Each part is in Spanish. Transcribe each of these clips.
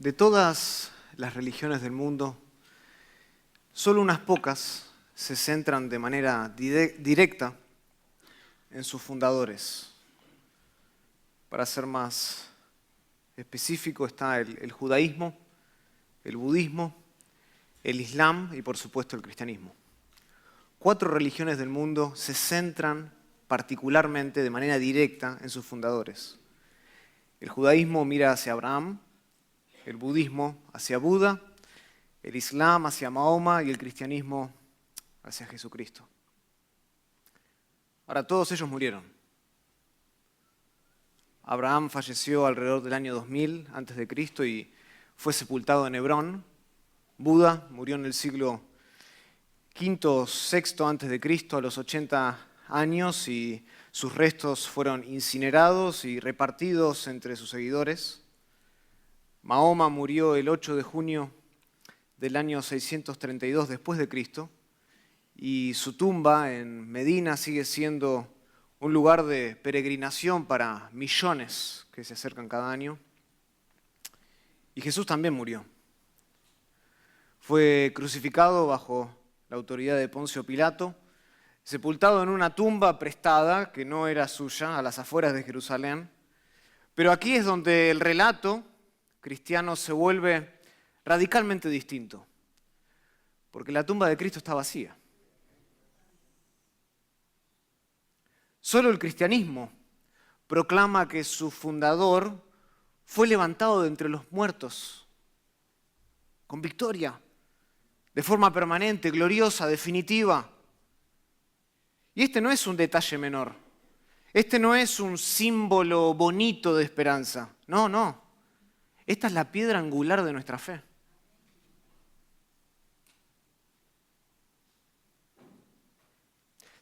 De todas las religiones del mundo, solo unas pocas se centran de manera directa en sus fundadores. Para ser más específico está el judaísmo, el budismo, el islam y por supuesto el cristianismo. 4 religiones del mundo se centran particularmente de manera directa en sus fundadores. El judaísmo mira hacia Abraham, el budismo hacia Buda, el islam hacia Mahoma y el cristianismo hacia Jesucristo. Ahora, todos ellos murieron. Abraham falleció alrededor del año 2000 a.C. y fue sepultado en Hebrón. Buda murió en el siglo V o VI a.C. a los 80 años y sus restos fueron incinerados y repartidos entre sus seguidores. Mahoma murió el 8 de junio del año 632 después de Cristo y su tumba en Medina sigue siendo un lugar de peregrinación para millones que se acercan cada año. Y Jesús también murió. Fue crucificado bajo la autoridad de Poncio Pilato, sepultado en una tumba prestada que no era suya, a las afueras de Jerusalén. Pero aquí es donde el relato cristiano se vuelve radicalmente distinto, porque la tumba de Cristo está vacía. Solo el cristianismo proclama que su fundador fue levantado de entre los muertos, con victoria, de forma permanente, gloriosa, definitiva. Y este no es un detalle menor, este no es un símbolo bonito de esperanza, no. Esta es la piedra angular de nuestra fe.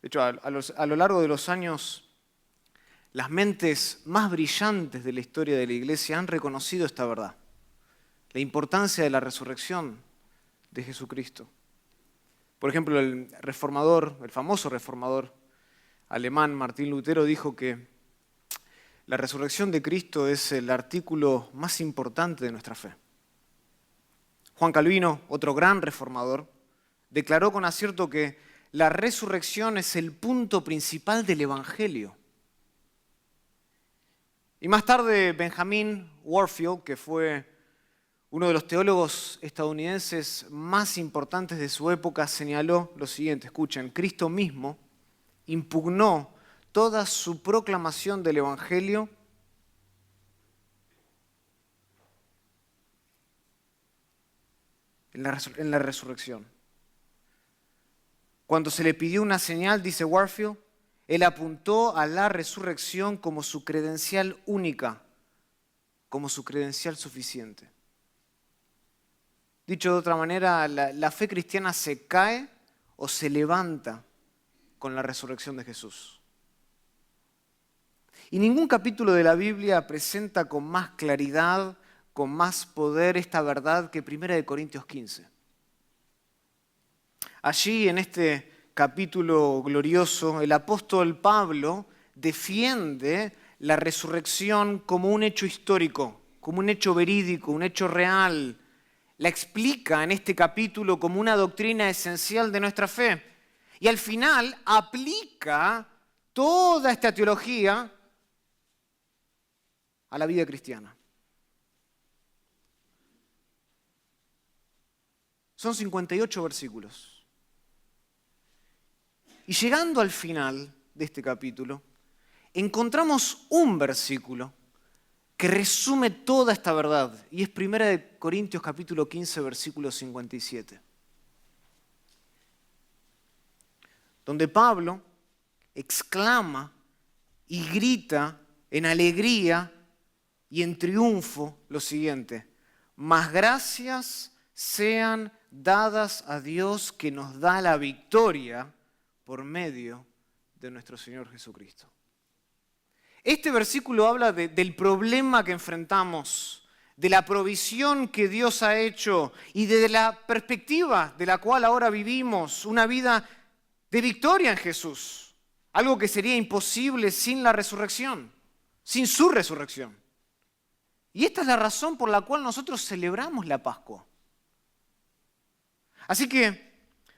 De hecho, a lo largo de los años, las mentes más brillantes de la historia de la Iglesia han reconocido esta verdad, la importancia de la resurrección de Jesucristo. Por ejemplo, el famoso reformador alemán Martín Lutero dijo que la resurrección de Cristo es el artículo más importante de nuestra fe. Juan Calvino, otro gran reformador, declaró con acierto que la resurrección es el punto principal del Evangelio. Y más tarde Benjamin Warfield, que fue uno de los teólogos estadounidenses más importantes de su época, señaló lo siguiente: escuchen, Cristo mismo impugnó toda su proclamación del Evangelio en la resurrección. Cuando se le pidió una señal, dice Warfield, él apuntó a la resurrección como su credencial única, como su credencial suficiente. Dicho de otra manera, la fe cristiana se cae o se levanta con la resurrección de Jesús. Y ningún capítulo de la Biblia presenta con más claridad, con más poder esta verdad que 1 Corintios 15. Allí, en este capítulo glorioso, el apóstol Pablo defiende la resurrección como un hecho histórico, como un hecho verídico, un hecho real. La explica en este capítulo como una doctrina esencial de nuestra fe. Y al final aplica toda esta teología a la vida cristiana. Son 58 versículos. Y llegando al final de este capítulo, encontramos un versículo que resume toda esta verdad, y es 1 Corintios capítulo 15, versículo 57. Donde Pablo exclama y grita en alegría y en triunfo lo siguiente: más gracias sean dadas a Dios que nos da la victoria por medio de nuestro Señor Jesucristo. Este versículo habla del problema que enfrentamos, de la provisión que Dios ha hecho y de la perspectiva de la cual ahora vivimos, una vida de victoria en Jesús, algo que sería imposible sin la resurrección, sin su resurrección. Y esta es la razón por la cual nosotros celebramos la Pascua. Así que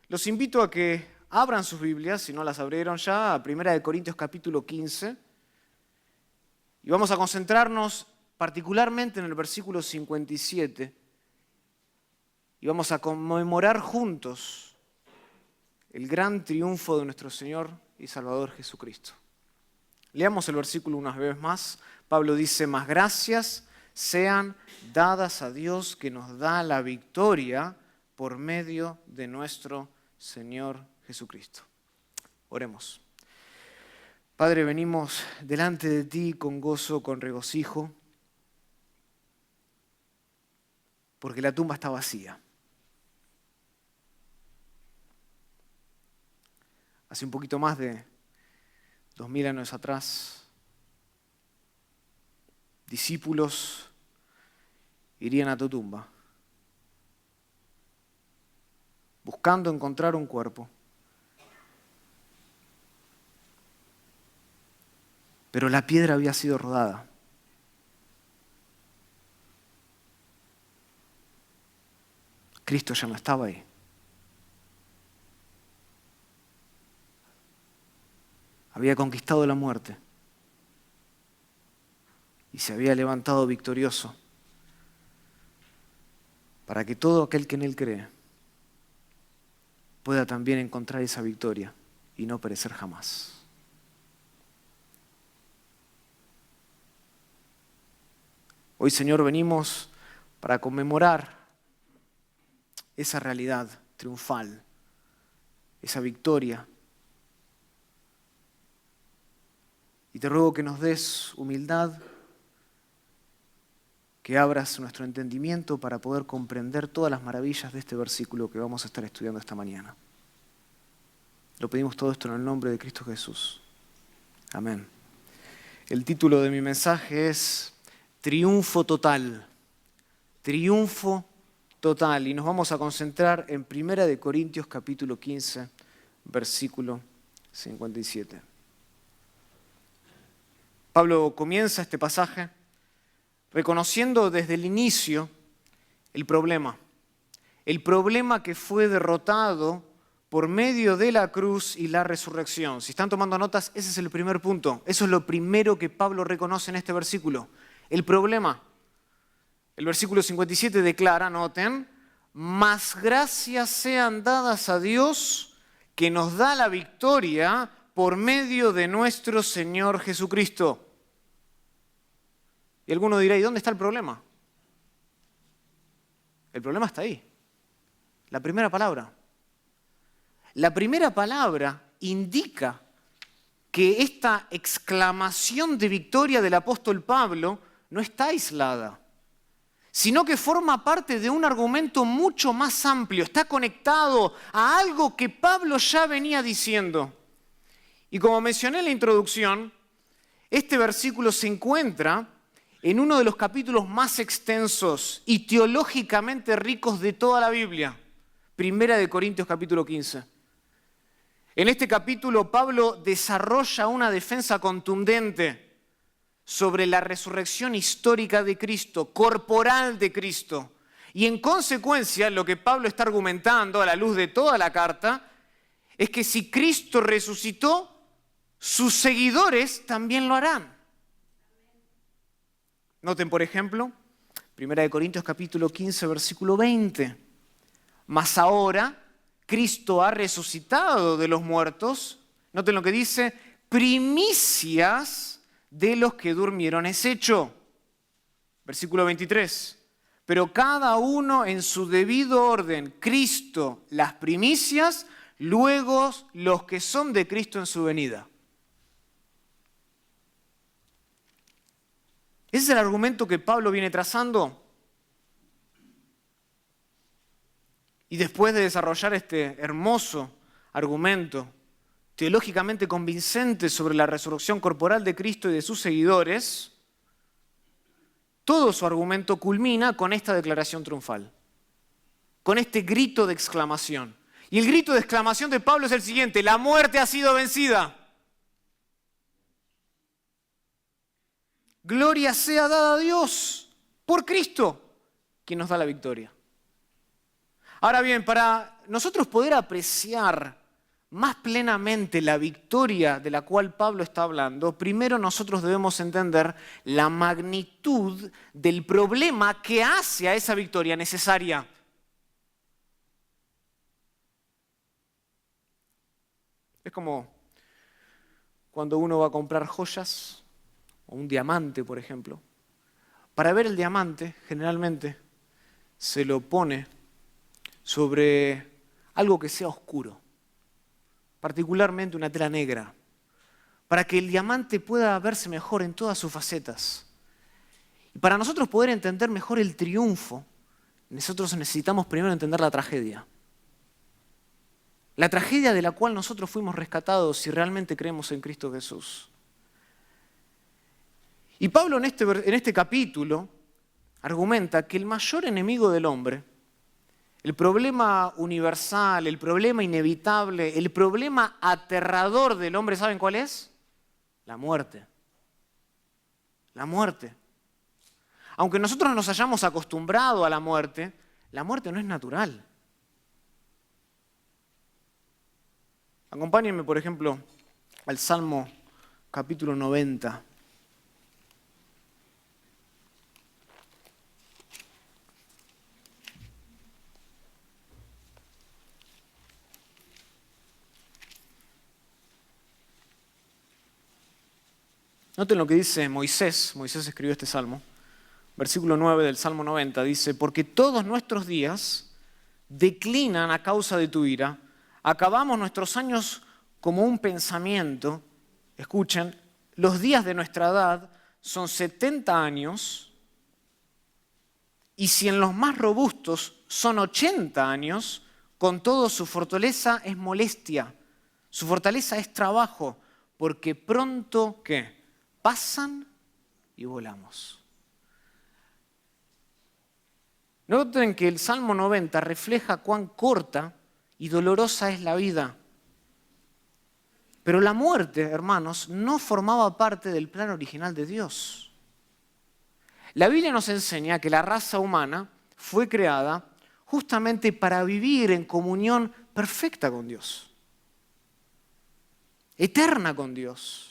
los invito a que abran sus Biblias, si no las abrieron ya, a 1 Corintios capítulo 15. Y vamos a concentrarnos particularmente en el versículo 57. Y vamos a conmemorar juntos el gran triunfo de nuestro Señor y Salvador Jesucristo. Leamos el versículo una vez más. Pablo dice: mas gracias sean dadas a Dios que nos da la victoria por medio de nuestro Señor Jesucristo. Oremos. Padre, venimos delante de ti con gozo, con regocijo, porque la tumba está vacía. Hace un poquito más de 2000 años atrás, discípulos irían a tu tumba, buscando encontrar un cuerpo. Pero la piedra había sido rodada. Cristo ya no estaba ahí. Había conquistado la muerte y se había levantado victorioso para que todo aquel que en Él cree pueda también encontrar esa victoria y no perecer jamás. Hoy, Señor, venimos para conmemorar esa realidad triunfal, esa victoria. Y te ruego que nos des humildad, que abras nuestro entendimiento para poder comprender todas las maravillas de este versículo que vamos a estar estudiando esta mañana. Lo pedimos todo esto en el nombre de Cristo Jesús. Amén. El título de mi mensaje es Triunfo Total. Triunfo Total. Y nos vamos a concentrar en 1 Corintios capítulo 15, versículo 57. Pablo comienza este pasaje reconociendo desde el inicio el problema que fue derrotado por medio de la cruz y la resurrección. Si están tomando notas, ese es el primer punto. Eso es lo primero que Pablo reconoce en este versículo. El problema. El versículo 57 declara, noten, mas gracias sean dadas a Dios que nos da la victoria por medio de nuestro Señor Jesucristo. Y alguno dirá, ¿y dónde está el problema? El problema está ahí. La primera palabra. La primera palabra indica que esta exclamación de victoria del apóstol Pablo no está aislada, sino que forma parte de un argumento mucho más amplio. Está conectado a algo que Pablo ya venía diciendo. Y como mencioné en la introducción, este versículo se encuentra en uno de los capítulos más extensos y teológicamente ricos de toda la Biblia, 1 Corintios capítulo 15. En este capítulo Pablo desarrolla una defensa contundente sobre la resurrección histórica de Cristo, corporal de Cristo. Y en consecuencia, lo que Pablo está argumentando a la luz de toda la carta es que si Cristo resucitó, sus seguidores también lo harán. Noten, por ejemplo, 1 Corintios capítulo 15, versículo 20. Mas ahora Cristo ha resucitado de los muertos. Noten lo que dice, primicias de los que durmieron es hecho. Versículo 23. Pero cada uno en su debido orden, Cristo las primicias, luego los que son de Cristo en su venida. ¿Ese es el argumento que Pablo viene trazando? Y después de desarrollar este hermoso argumento, teológicamente convincente sobre la resurrección corporal de Cristo y de sus seguidores, todo su argumento culmina con esta declaración triunfal, con este grito de exclamación. Y el grito de exclamación de Pablo es el siguiente: la muerte ha sido vencida. Gloria sea dada a Dios. por Cristo, quien nos da la victoria. Ahora bien, para nosotros poder apreciar más plenamente la victoria de la cual Pablo está hablando, primero nosotros debemos entender la magnitud del problema que hace a esa victoria necesaria. Es como cuando uno va a comprar joyas, o un diamante, por ejemplo. Para ver el diamante, generalmente, se lo pone sobre algo que sea oscuro, particularmente una tela negra, para que el diamante pueda verse mejor en todas sus facetas. Y para nosotros poder entender mejor el triunfo, nosotros necesitamos primero entender la tragedia. La tragedia de la cual nosotros fuimos rescatados si realmente creemos en Cristo Jesús. Y Pablo en este capítulo argumenta que el mayor enemigo del hombre, el problema universal, el problema inevitable, el problema aterrador del hombre, ¿saben cuál es? La muerte. La muerte. Aunque nosotros nos hayamos acostumbrado a la muerte no es natural. Acompáñenme, por ejemplo, al Salmo capítulo 90. Noten lo que dice Moisés. Moisés escribió este salmo. Versículo 9 del Salmo 90 dice: porque todos nuestros días declinan a causa de tu ira. Acabamos nuestros años como un pensamiento. Escuchen, los días de nuestra edad son 70 años, y si en los más robustos son 80 años, con todo su fortaleza es molestia, su fortaleza es trabajo, porque pronto, ¿qué? Pasan y volamos. Noten que el Salmo 90 refleja cuán corta y dolorosa es la vida. Pero la muerte, hermanos, no formaba parte del plan original de Dios. La Biblia nos enseña que la raza humana fue creada justamente para vivir en comunión perfecta con Dios, eterna con Dios.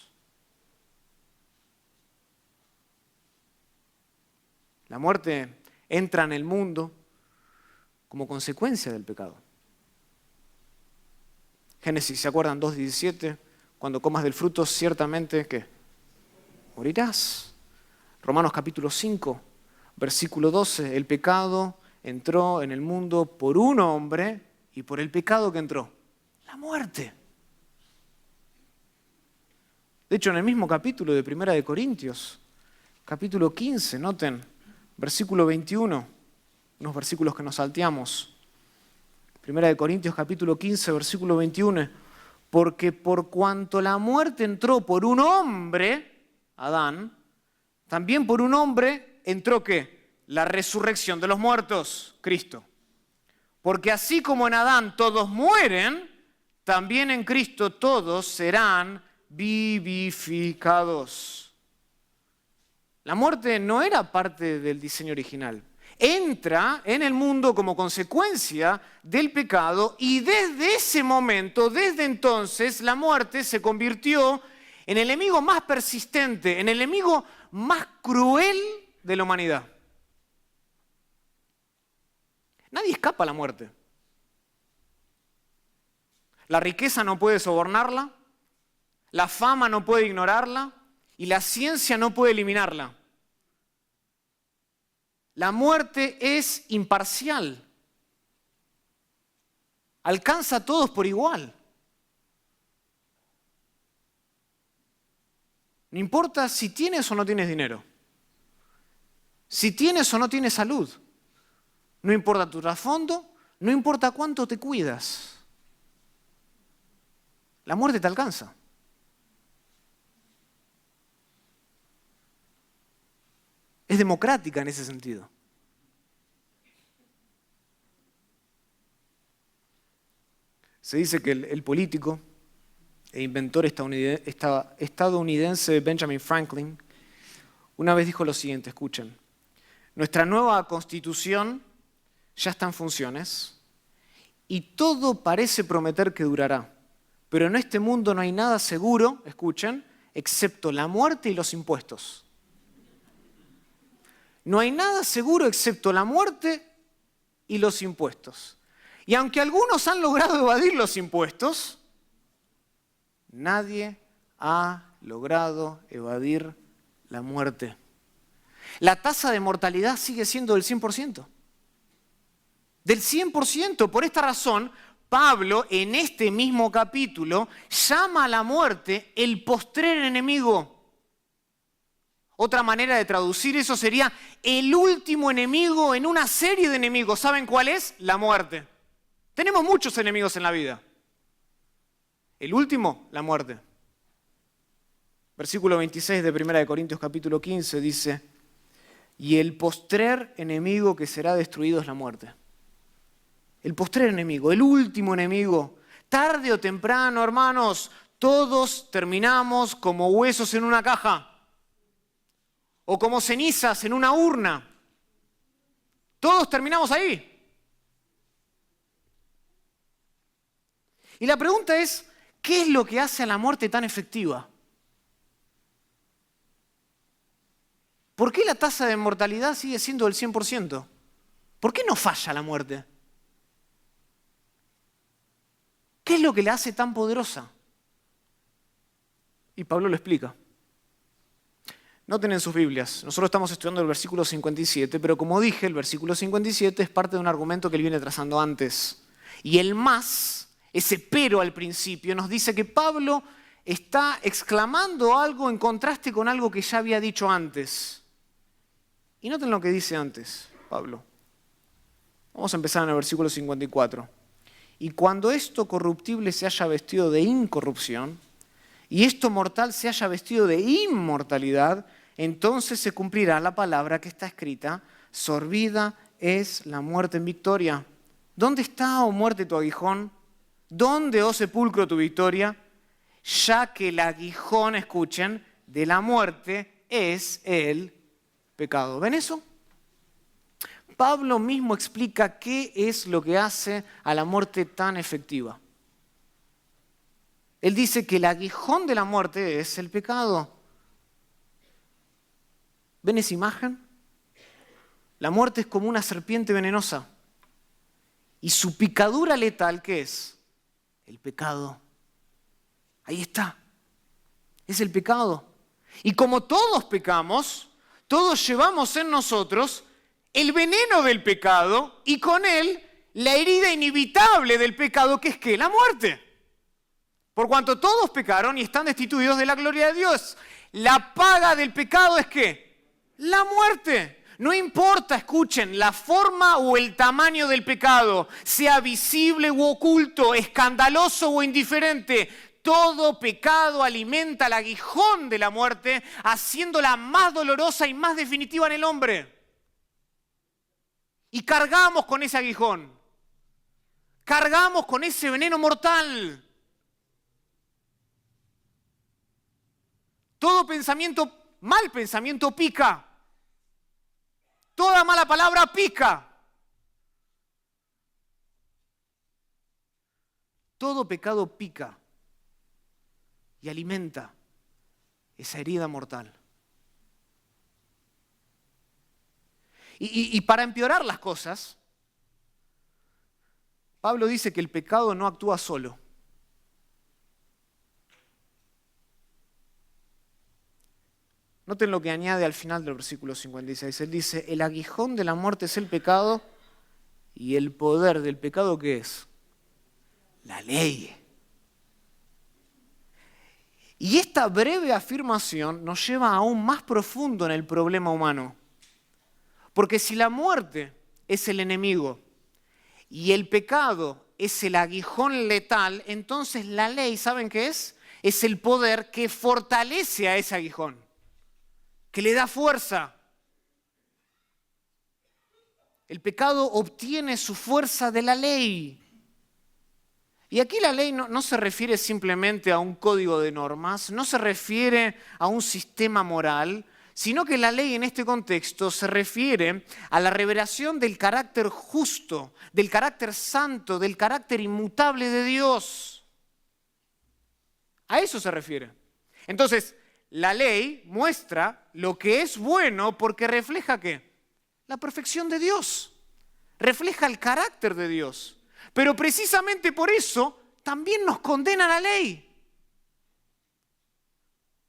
La muerte entra en el mundo como consecuencia del pecado. Génesis, ¿se acuerdan? 2:17, cuando comas del fruto, ciertamente, ¿qué? Morirás. Romanos capítulo 5, versículo 12, el pecado entró en el mundo por un hombre, y por el pecado que entró, la muerte. De hecho, en el mismo capítulo de 1 de Corintios, capítulo 15, noten, versículo 21, unos versículos que nos salteamos. 1 de Corintios capítulo 15, versículo 21. Porque por cuanto la muerte entró por un hombre, Adán, también por un hombre entró ¿qué? La resurrección de los muertos, Cristo. Porque así como en Adán todos mueren, también en Cristo todos serán vivificados. La muerte no era parte del diseño original. Entra en el mundo como consecuencia del pecado, y desde ese momento, desde entonces, la muerte se convirtió en el enemigo más persistente, en el enemigo más cruel de la humanidad. Nadie escapa a la muerte. La riqueza no puede sobornarla, la fama no puede ignorarla y la ciencia no puede eliminarla. La muerte es imparcial. Alcanza a todos por igual. No importa si tienes o no tienes dinero. Si tienes o no tienes salud. No importa tu trasfondo, no importa cuánto te cuidas. La muerte te alcanza. Es democrática en ese sentido. Se dice que el político e inventor estadounidense Benjamin Franklin una vez dijo lo siguiente, escuchen: Nuestra nueva constitución ya está en funciones y todo parece prometer que durará. Pero en este mundo no hay nada seguro, escuchen, excepto la muerte y los impuestos. No hay nada seguro excepto la muerte y los impuestos. Y aunque algunos han logrado evadir los impuestos, nadie ha logrado evadir la muerte. La tasa de mortalidad sigue siendo del 100%. Del 100%. Por esta razón, Pablo, en este mismo capítulo, llama a la muerte el postrer enemigo. Otra manera de traducir eso sería el último enemigo en una serie de enemigos. ¿Saben cuál es? La muerte. Tenemos muchos enemigos en la vida. El último, la muerte. Versículo 26 de 1 Corintios capítulo 15 dice: y el postrer enemigo que será destruido es la muerte. El postrer enemigo, el último enemigo. Tarde o temprano, hermanos, todos terminamos como huesos en una caja o como cenizas en una urna. Todos terminamos ahí. Y la pregunta es, ¿qué es lo que hace a la muerte tan efectiva? ¿Por qué la tasa de mortalidad sigue siendo del 100%? ¿Por qué no falla la muerte? ¿Qué es lo que la hace tan poderosa? Y Pablo lo explica. Noten en sus Biblias, nosotros estamos estudiando el versículo 57, pero como dije, el versículo 57 es parte de un argumento que él viene trazando antes. Y el más, ese pero al principio, nos dice que Pablo está exclamando algo en contraste con algo que ya había dicho antes. Y noten lo que dice antes, Pablo. Vamos a empezar en el versículo 54. Y cuando esto corruptible se haya vestido de incorrupción, y esto mortal se haya vestido de inmortalidad, entonces se cumplirá la palabra que está escrita: sorbida es la muerte en victoria. ¿Dónde está, oh muerte, tu aguijón? ¿Dónde, oh sepulcro, tu victoria? Ya que el aguijón, escuchen, de la muerte es el pecado. ¿Ven eso? Pablo mismo explica qué es lo que hace a la muerte tan efectiva. Él dice que el aguijón de la muerte es el pecado. ¿Ven esa imagen? La muerte es como una serpiente venenosa. ¿Y su picadura letal qué es? El pecado. Ahí está. Es el pecado. Y como todos pecamos, todos llevamos en nosotros el veneno del pecado y con él la herida inevitable del pecado, que es ¿qué? La muerte. Por cuanto todos pecaron y están destituidos de la gloria de Dios. La paga del pecado es ¿qué? La muerte. No importa, escuchen, la forma o el tamaño del pecado, sea visible u oculto, escandaloso o indiferente, todo pecado alimenta el aguijón de la muerte, haciéndola más dolorosa y más definitiva en el hombre. Y cargamos con ese aguijón. Cargamos con ese veneno mortal. Todo pensamiento, mal pensamiento pica. Toda mala palabra pica. Todo pecado pica y alimenta esa herida mortal. Y para empeorar las cosas, Pablo dice que el pecado no actúa solo. Noten lo que añade al final del versículo 56. Él dice, el aguijón de la muerte es el pecado, y el poder del pecado, ¿qué es? La ley. Y esta breve afirmación nos lleva aún más profundo en el problema humano. Porque si la muerte es el enemigo y el pecado es el aguijón letal, entonces la ley, ¿saben qué es? Es el poder que fortalece a ese aguijón, que le da fuerza. El pecado obtiene su fuerza de la ley. Y aquí la ley no se refiere simplemente a un código de normas, no se refiere a un sistema moral, sino que la ley en este contexto se refiere a la revelación del carácter justo, del carácter santo, del carácter inmutable de Dios. A eso se refiere. Entonces, la ley muestra lo que es bueno porque refleja ¿qué? La perfección de Dios. Refleja el carácter de Dios. Pero precisamente por eso también nos condena la ley.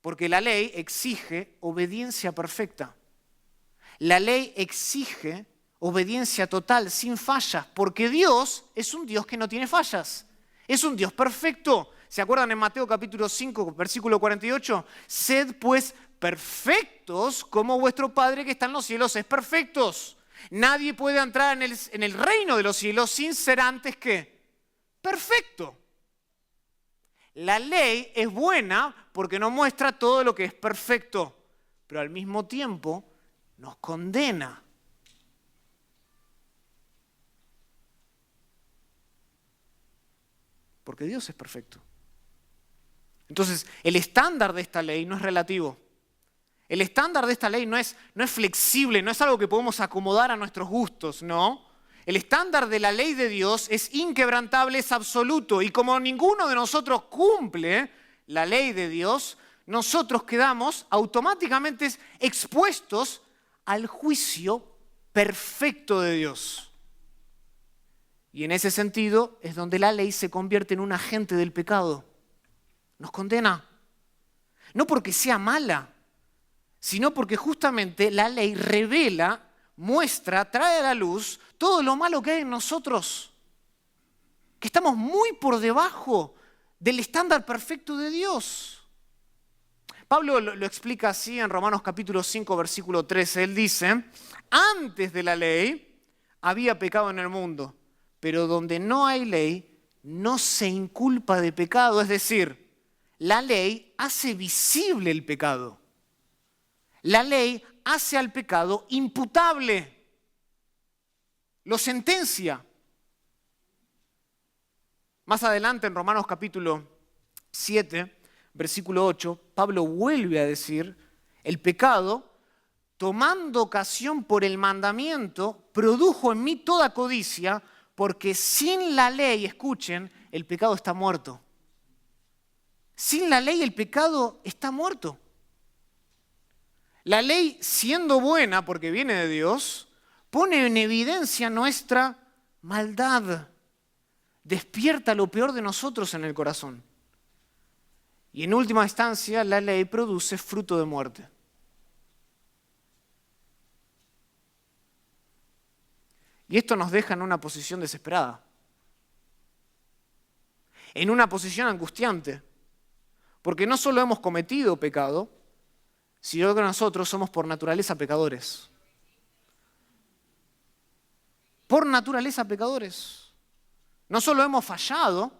Porque la ley exige obediencia perfecta. La ley exige obediencia total, sin fallas, porque Dios es un Dios que no tiene fallas. Es un Dios perfecto. ¿Se acuerdan en Mateo capítulo 5, versículo 48? Sed pues perfectos como vuestro Padre que está en los cielos es perfectos. Nadie puede entrar en el reino de los cielos sin ser antes que perfecto. La ley es buena porque nos muestra todo lo que es perfecto, pero al mismo tiempo nos condena. Porque Dios es perfecto. Entonces, el estándar de esta ley no es relativo. El estándar de esta ley no es flexible, no es algo que podemos acomodar a nuestros gustos, no. El estándar de la ley de Dios es inquebrantable, es absoluto. Y como ninguno de nosotros cumple la ley de Dios, nosotros quedamos automáticamente expuestos al juicio perfecto de Dios. Y en ese sentido es donde la ley se convierte en un agente del pecado. Nos condena. No porque sea mala, sino porque justamente la ley revela, muestra, trae a la luz todo lo malo que hay en nosotros. Que estamos muy por debajo del estándar perfecto de Dios. Pablo lo explica así en Romanos capítulo 5, versículo 13. Él dice, antes de la ley había pecado en el mundo, pero donde no hay ley no se inculpa de pecado. Es decir, la ley hace visible el pecado. La ley hace al pecado imputable. Lo sentencia. Más adelante en Romanos capítulo 7, versículo 8, Pablo vuelve a decir, el pecado, tomando ocasión por el mandamiento, produjo en mí toda codicia, porque sin la ley, escuchen, el pecado está muerto. Sin la ley el pecado está muerto. La ley, siendo buena, porque viene de Dios, pone en evidencia nuestra maldad. Despierta lo peor de nosotros en el corazón. Y en última instancia, la ley produce fruto de muerte. Y esto nos deja en una posición desesperada. En una posición angustiante. Porque no solo hemos cometido pecado, sino que nosotros somos por naturaleza pecadores. Por naturaleza pecadores. No solo hemos fallado,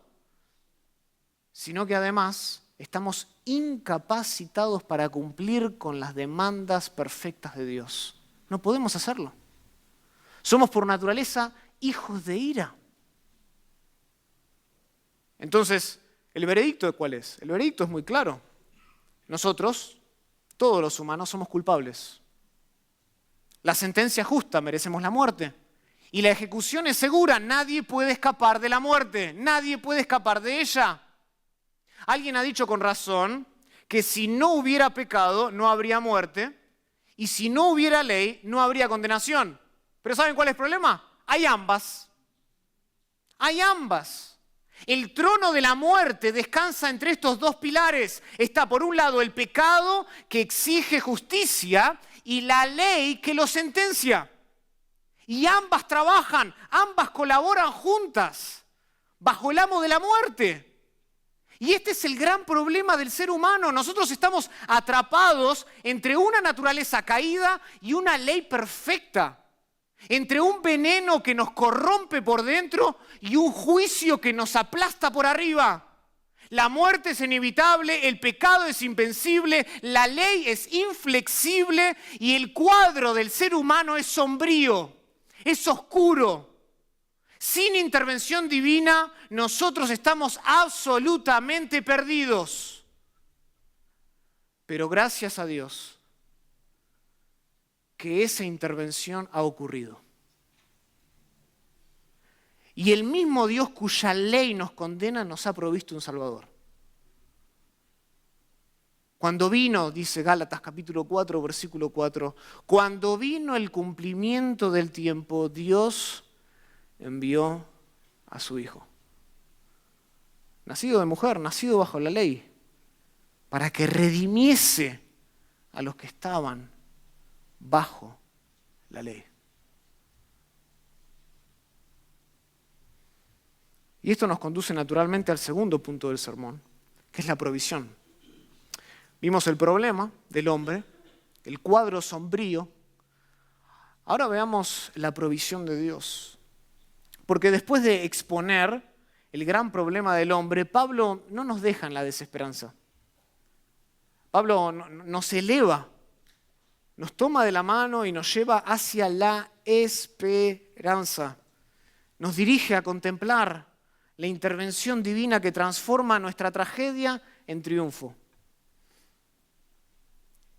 sino que además estamos incapacitados para cumplir con las demandas perfectas de Dios. No podemos hacerlo. Somos por naturaleza hijos de ira. Entonces, ¿el veredicto de cuál es? El veredicto es muy claro. Nosotros, todos los humanos, somos culpables. La sentencia justa, merecemos la muerte. Y la ejecución es segura, nadie puede escapar de la muerte, nadie puede escapar de ella. Alguien ha dicho con razón que si no hubiera pecado no habría muerte y si no hubiera ley no habría condenación. Pero ¿saben cuál es el problema? Hay ambas. Hay ambas. El trono de la muerte descansa entre estos dos pilares. Está por un lado el pecado que exige justicia y la ley que lo sentencia. Y ambas trabajan, ambas colaboran juntas, bajo el amo de la muerte. Y este es el gran problema del ser humano. Nosotros estamos atrapados entre una naturaleza caída y una ley perfecta. Entre un veneno que nos corrompe por dentro y un juicio que nos aplasta por arriba. La muerte es inevitable, el pecado es invencible, la ley es inflexible y el cuadro del ser humano es sombrío. Es oscuro. Sin intervención divina, nosotros estamos absolutamente perdidos. Pero gracias a Dios, que esa intervención ha ocurrido. Y el mismo Dios cuya ley nos condena nos ha provisto un Salvador. Cuando vino, dice Gálatas capítulo 4, versículo 4, cuando vino el cumplimiento del tiempo, Dios envió a su Hijo. Nacido de mujer, nacido bajo la ley, para que redimiese a los que estaban bajo la ley. Y esto nos conduce naturalmente al segundo punto del sermón, que es la provisión. Vimos el problema del hombre, el cuadro sombrío. Ahora veamos la provisión de Dios. Porque después de exponer el gran problema del hombre, Pablo no nos deja en la desesperanza. Pablo nos eleva, nos toma de la mano y nos lleva hacia la esperanza. Nos dirige a contemplar la intervención divina que transforma nuestra tragedia en triunfo.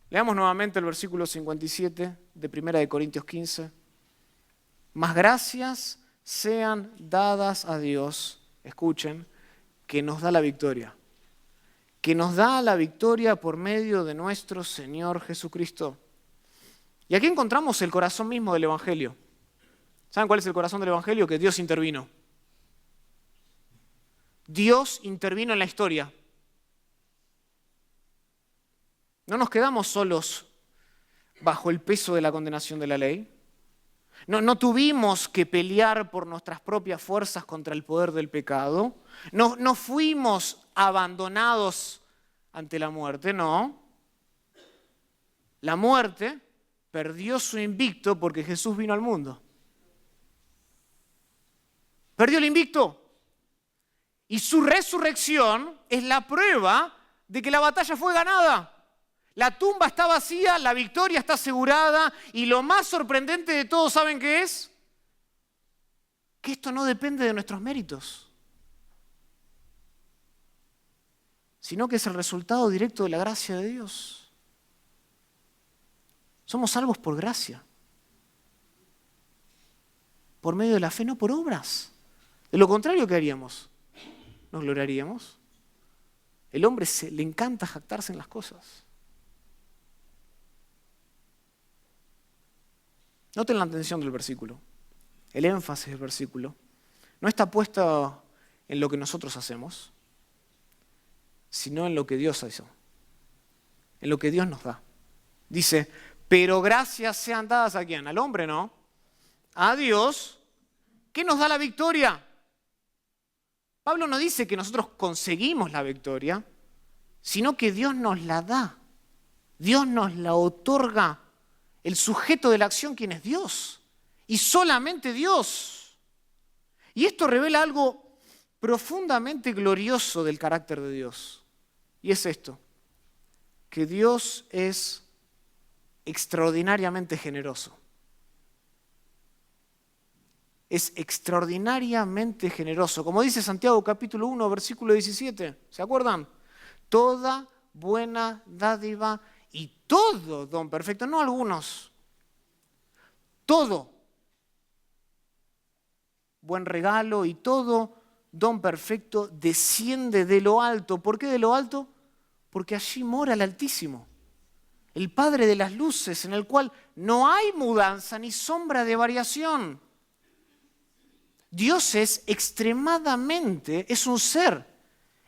Leamos nuevamente el versículo 57 de 1 Corintios 15. Mas gracias sean dadas a Dios, escuchen, que nos da la victoria. Que nos da la victoria por medio de nuestro Señor Jesucristo. Y aquí encontramos el corazón mismo del Evangelio. ¿Saben cuál es el corazón del Evangelio? Que Dios intervino. Dios intervino en la historia. No nos quedamos solos bajo el peso de la condenación de la ley. No tuvimos que pelear por nuestras propias fuerzas contra el poder del pecado. No fuimos abandonados ante la muerte, no. La muerte perdió su invicto porque Jesús vino al mundo. Perdió el invicto. Y su resurrección es la prueba de que la batalla fue ganada. La tumba está vacía, la victoria está asegurada y lo más sorprendente de todo, ¿saben qué es? Que esto no depende de nuestros méritos, sino que es el resultado directo de la gracia de Dios. Somos salvos por gracia, por medio de la fe, no por obras. De lo contrario, ¿qué haríamos? ¿Nos gloriaríamos? El hombre le encanta jactarse en las cosas. Noten la atención del versículo, el énfasis del versículo. No está puesto en lo que nosotros hacemos, sino en lo que Dios hizo, en lo que Dios nos da. Dice, pero gracias sean dadas ¿a quién? Al hombre, ¿no? A Dios, que nos da la victoria. Pablo no dice que nosotros conseguimos la victoria, sino que Dios nos la da. Dios nos la otorga. El sujeto de la acción, ¿quién es? Dios. Y solamente Dios. Y esto revela algo profundamente glorioso del carácter de Dios. Y es esto, que Dios es extraordinariamente generoso. Es extraordinariamente generoso. Como dice Santiago capítulo 1, versículo 17. ¿Se acuerdan? Toda buena dádiva y todo don perfecto, no algunos, todo buen regalo y todo don perfecto desciende de lo alto. ¿Por qué de lo alto? Porque allí mora el Altísimo, el Padre de las luces, en el cual no hay mudanza ni sombra de variación. Dios es un ser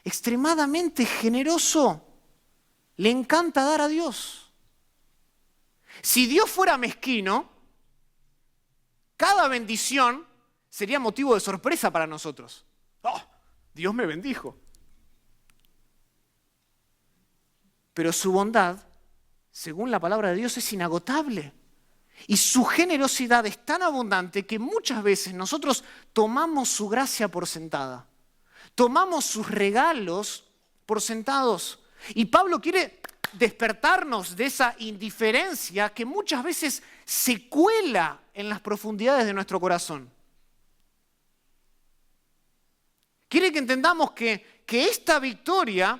extremadamente generoso. Le encanta dar a Dios. Si Dios fuera mezquino, cada bendición sería motivo de sorpresa para nosotros. ¡Oh! Dios me bendijo. Pero su bondad, según la palabra de Dios, es inagotable. Y su generosidad es tan abundante que muchas veces nosotros tomamos su gracia por sentada. Tomamos sus regalos por sentados. Y Pablo quiere despertarnos de esa indiferencia que muchas veces se cuela en las profundidades de nuestro corazón. Quiere que entendamos que esta victoria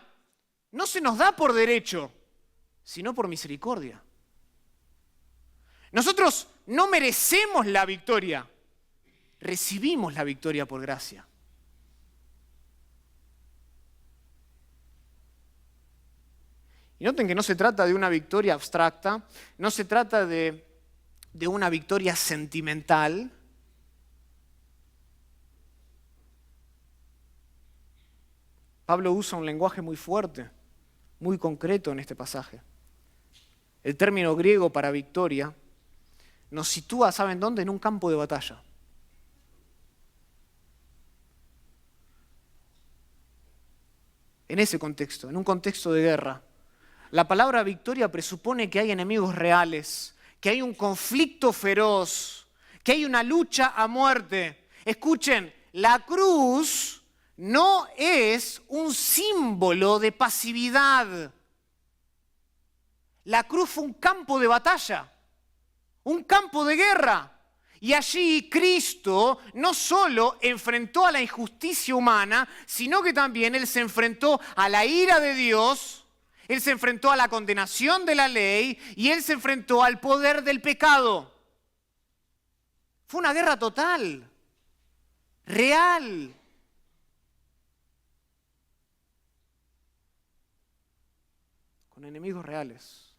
no se nos da por derecho, sino por misericordia. Nosotros no merecemos la victoria, recibimos la victoria por gracia. Y noten que no se trata de una victoria abstracta, no se trata de una victoria sentimental. Pablo usa un lenguaje muy fuerte, muy concreto en este pasaje. El término griego para victoria nos sitúa, ¿saben dónde? En un campo de batalla. En ese contexto, en un contexto de guerra. La palabra victoria presupone que hay enemigos reales, que hay un conflicto feroz, que hay una lucha a muerte. Escuchen, la cruz no es un símbolo de pasividad. La cruz fue un campo de batalla, un campo de guerra. Y allí Cristo no solo enfrentó a la injusticia humana, sino que también Él se enfrentó a la ira de Dios. Él se enfrentó a la condenación de la ley y Él se enfrentó al poder del pecado. Fue una guerra total, real. Con enemigos reales.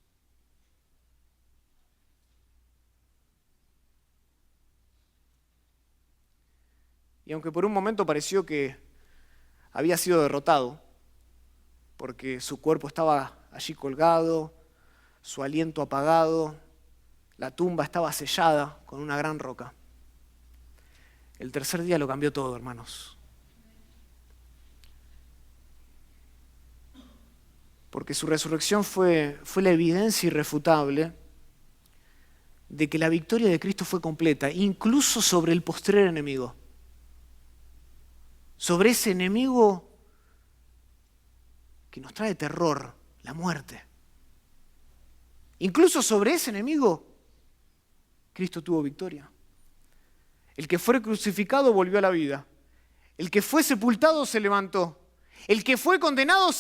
Y aunque por un momento pareció que había sido derrotado, porque su cuerpo estaba allí colgado, su aliento apagado, la tumba estaba sellada con una gran roca. El tercer día lo cambió todo, hermanos. Porque su resurrección fue la evidencia irrefutable de que la victoria de Cristo fue completa, incluso sobre el postrer enemigo. Sobre ese enemigo que nos trae terror, la muerte. Incluso sobre ese enemigo, Cristo tuvo victoria. El que fue crucificado volvió a la vida. El que fue sepultado se levantó. El que fue condenado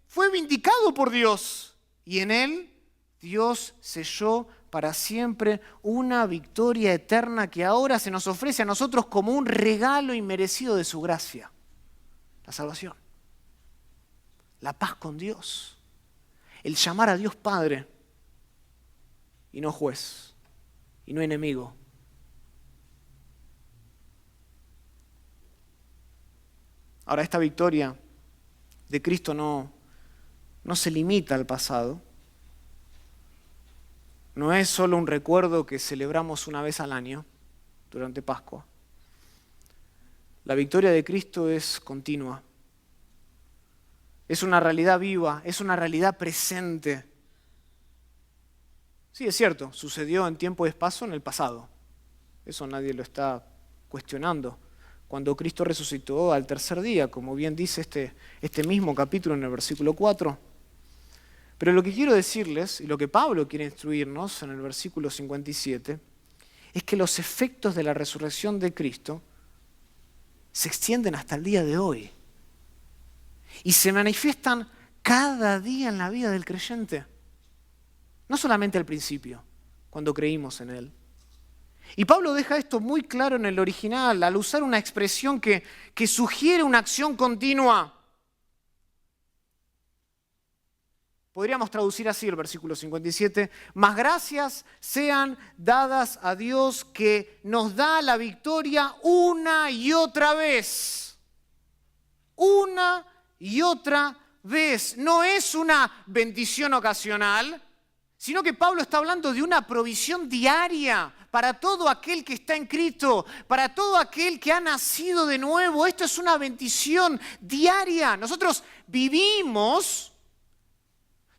fue vindicado por Dios. Y en él Dios selló para siempre una victoria eterna que ahora se nos ofrece a nosotros como un regalo inmerecido de su gracia. La salvación. La paz con Dios. El llamar a Dios Padre y no juez y no enemigo. Ahora, esta victoria de Cristo no se limita al pasado. No es solo un recuerdo que celebramos una vez al año, durante Pascua. La victoria de Cristo es continua. Es una realidad viva, es una realidad presente. Sí, es cierto, sucedió en tiempo y espacio en el pasado. Eso nadie lo está cuestionando. Cuando Cristo resucitó al tercer día, como bien dice este mismo capítulo en el versículo 4. Pero lo que quiero decirles, y lo que Pablo quiere instruirnos en el versículo 57, es que los efectos de la resurrección de Cristo se extienden hasta el día de hoy. Y se manifiestan cada día en la vida del creyente. No solamente al principio, cuando creímos en Él. Y Pablo deja esto muy claro en el original, al usar una expresión que sugiere una acción continua. Podríamos traducir así el versículo 57, mas gracias sean dadas a Dios que nos da la victoria una y otra vez. Una y otra vez. No es una bendición ocasional, sino que Pablo está hablando de una provisión diaria para todo aquel que está en Cristo, para todo aquel que ha nacido de nuevo. Esto es una bendición diaria. Nosotros vivimos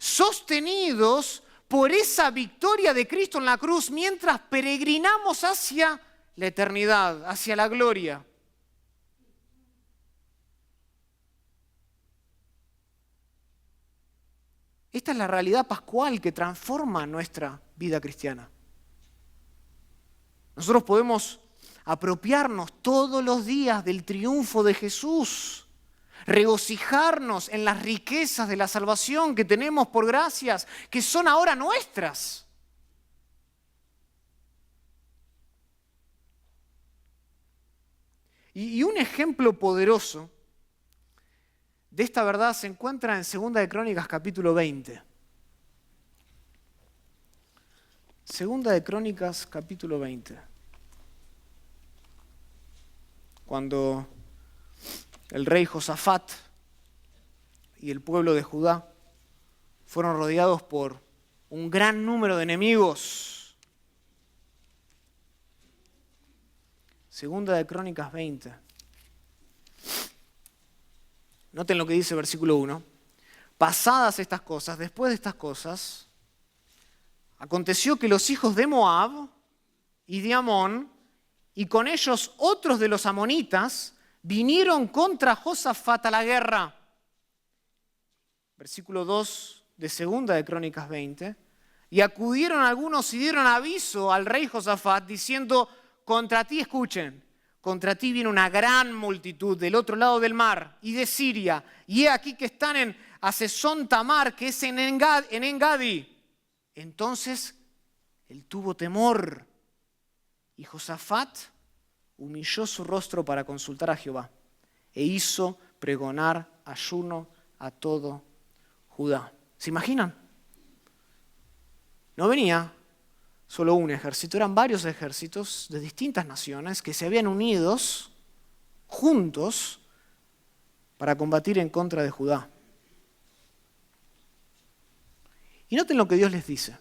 sostenidos por esa victoria de Cristo en la cruz mientras peregrinamos hacia la eternidad, hacia la gloria. Esta es la realidad pascual que transforma nuestra vida cristiana. Nosotros podemos apropiarnos todos los días del triunfo de Jesús, regocijarnos en las riquezas de la salvación que tenemos por gracias, que son ahora nuestras. Y un ejemplo poderoso de esta verdad se encuentra en 2 de Crónicas capítulo 20. 2 de Crónicas capítulo 20. Cuando el rey Josafat y el pueblo de Judá fueron rodeados por un gran número de enemigos. 2 de Crónicas 20. Noten lo que dice el versículo 1. Pasadas estas cosas, después de estas cosas, aconteció que los hijos de Moab y de Amón, y con ellos otros de los amonitas, vinieron contra Josafat a la guerra. Versículo 2 de 2 de Crónicas 20. Y acudieron algunos y dieron aviso al rey Josafat, diciendo, contra ti, escuchen, contra ti viene una gran multitud del otro lado del mar y de Siria, y he aquí que están en Hasezón Tamar, que es en Engadi. Entonces él tuvo temor, y Josafat humilló su rostro para consultar a Jehová, e hizo pregonar ayuno a todo Judá. ¿Se imaginan? No venía solo un ejército, eran varios ejércitos de distintas naciones que se habían unido juntos para combatir en contra de Judá. Y noten lo que Dios les dice.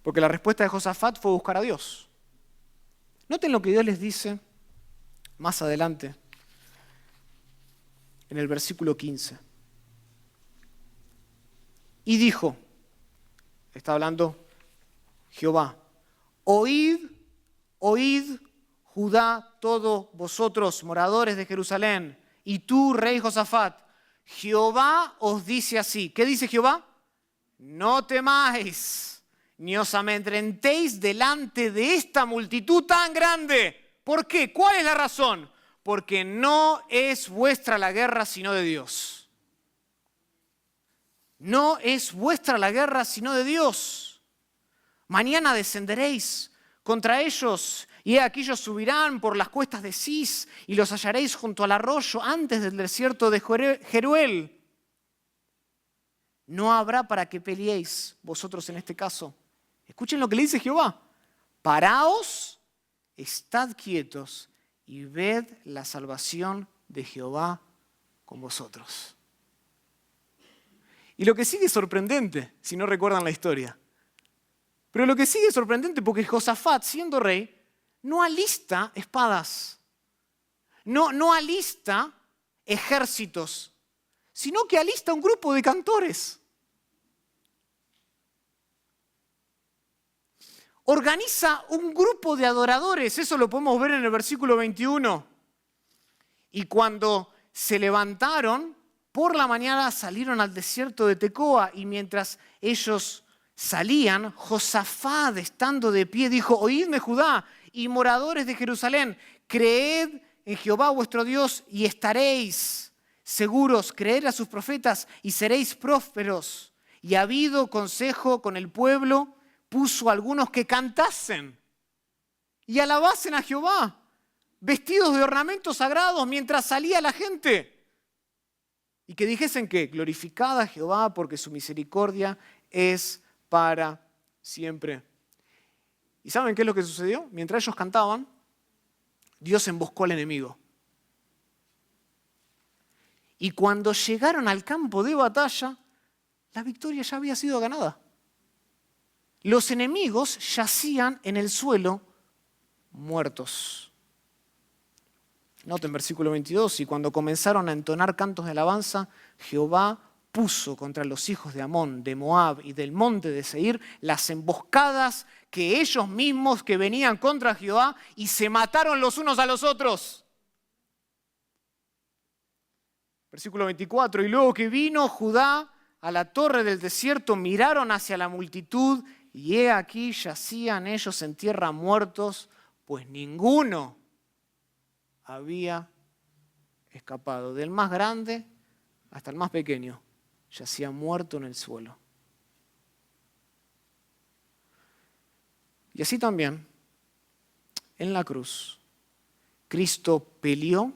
Porque la respuesta de Josafat fue buscar a Dios. Noten lo que Dios les dice más adelante, en el versículo 15. Y dijo, está hablando Jehová, oíd, Judá, todos vosotros, moradores de Jerusalén, y tú, rey Josafat, Jehová os dice así. ¿Qué dice Jehová? No temáis, ni os amedrentéis delante de esta multitud tan grande. ¿Por qué? ¿Cuál es la razón? Porque no es vuestra la guerra, sino de Dios. No es vuestra la guerra, sino de Dios. Mañana descenderéis contra ellos, y he aquí ellos subirán por las cuestas de Cis, y los hallaréis junto al arroyo, antes del desierto de Jeruel. No habrá para que peleéis vosotros en este caso. Escuchen lo que le dice Jehová. Paraos, estad quietos, y ved la salvación de Jehová con vosotros. Y lo que sigue es sorprendente, si no recuerdan la historia. Pero lo que sigue es sorprendente porque Josafat, siendo rey, no alista espadas, no alista ejércitos, sino que alista un grupo de cantores. Organiza un grupo de adoradores, eso lo podemos ver en el versículo 21. Y cuando se levantaron, por la mañana salieron al desierto de Tecoa, y mientras ellos salían, Josafat, estando de pie, dijo, oídme Judá y moradores de Jerusalén, creed en Jehová vuestro Dios y estaréis seguros, creed a sus profetas y seréis prósperos. Y habido consejo con el pueblo, puso a algunos que cantasen y alabasen a Jehová, vestidos de ornamentos sagrados mientras salía la gente. Y que dijesen que glorificad a Jehová porque su misericordia es para siempre. ¿Y saben qué es lo que sucedió? Mientras ellos cantaban, Dios emboscó al enemigo. Y cuando llegaron al campo de batalla, la victoria ya había sido ganada. Los enemigos yacían en el suelo muertos. Noten versículo 22, y cuando comenzaron a entonar cantos de alabanza, Jehová puso contra los hijos de Amón, de Moab y del monte de Seir las emboscadas que ellos mismos que venían contra Jehová, y se mataron los unos a los otros. Versículo 24, y luego que vino Judá a la torre del desierto, miraron hacia la multitud, y he aquí yacían ellos en tierra muertos, pues ninguno había escapado. Del más grande hasta el más pequeño, yacía muerto en el suelo. Y así también, en la cruz, Cristo peleó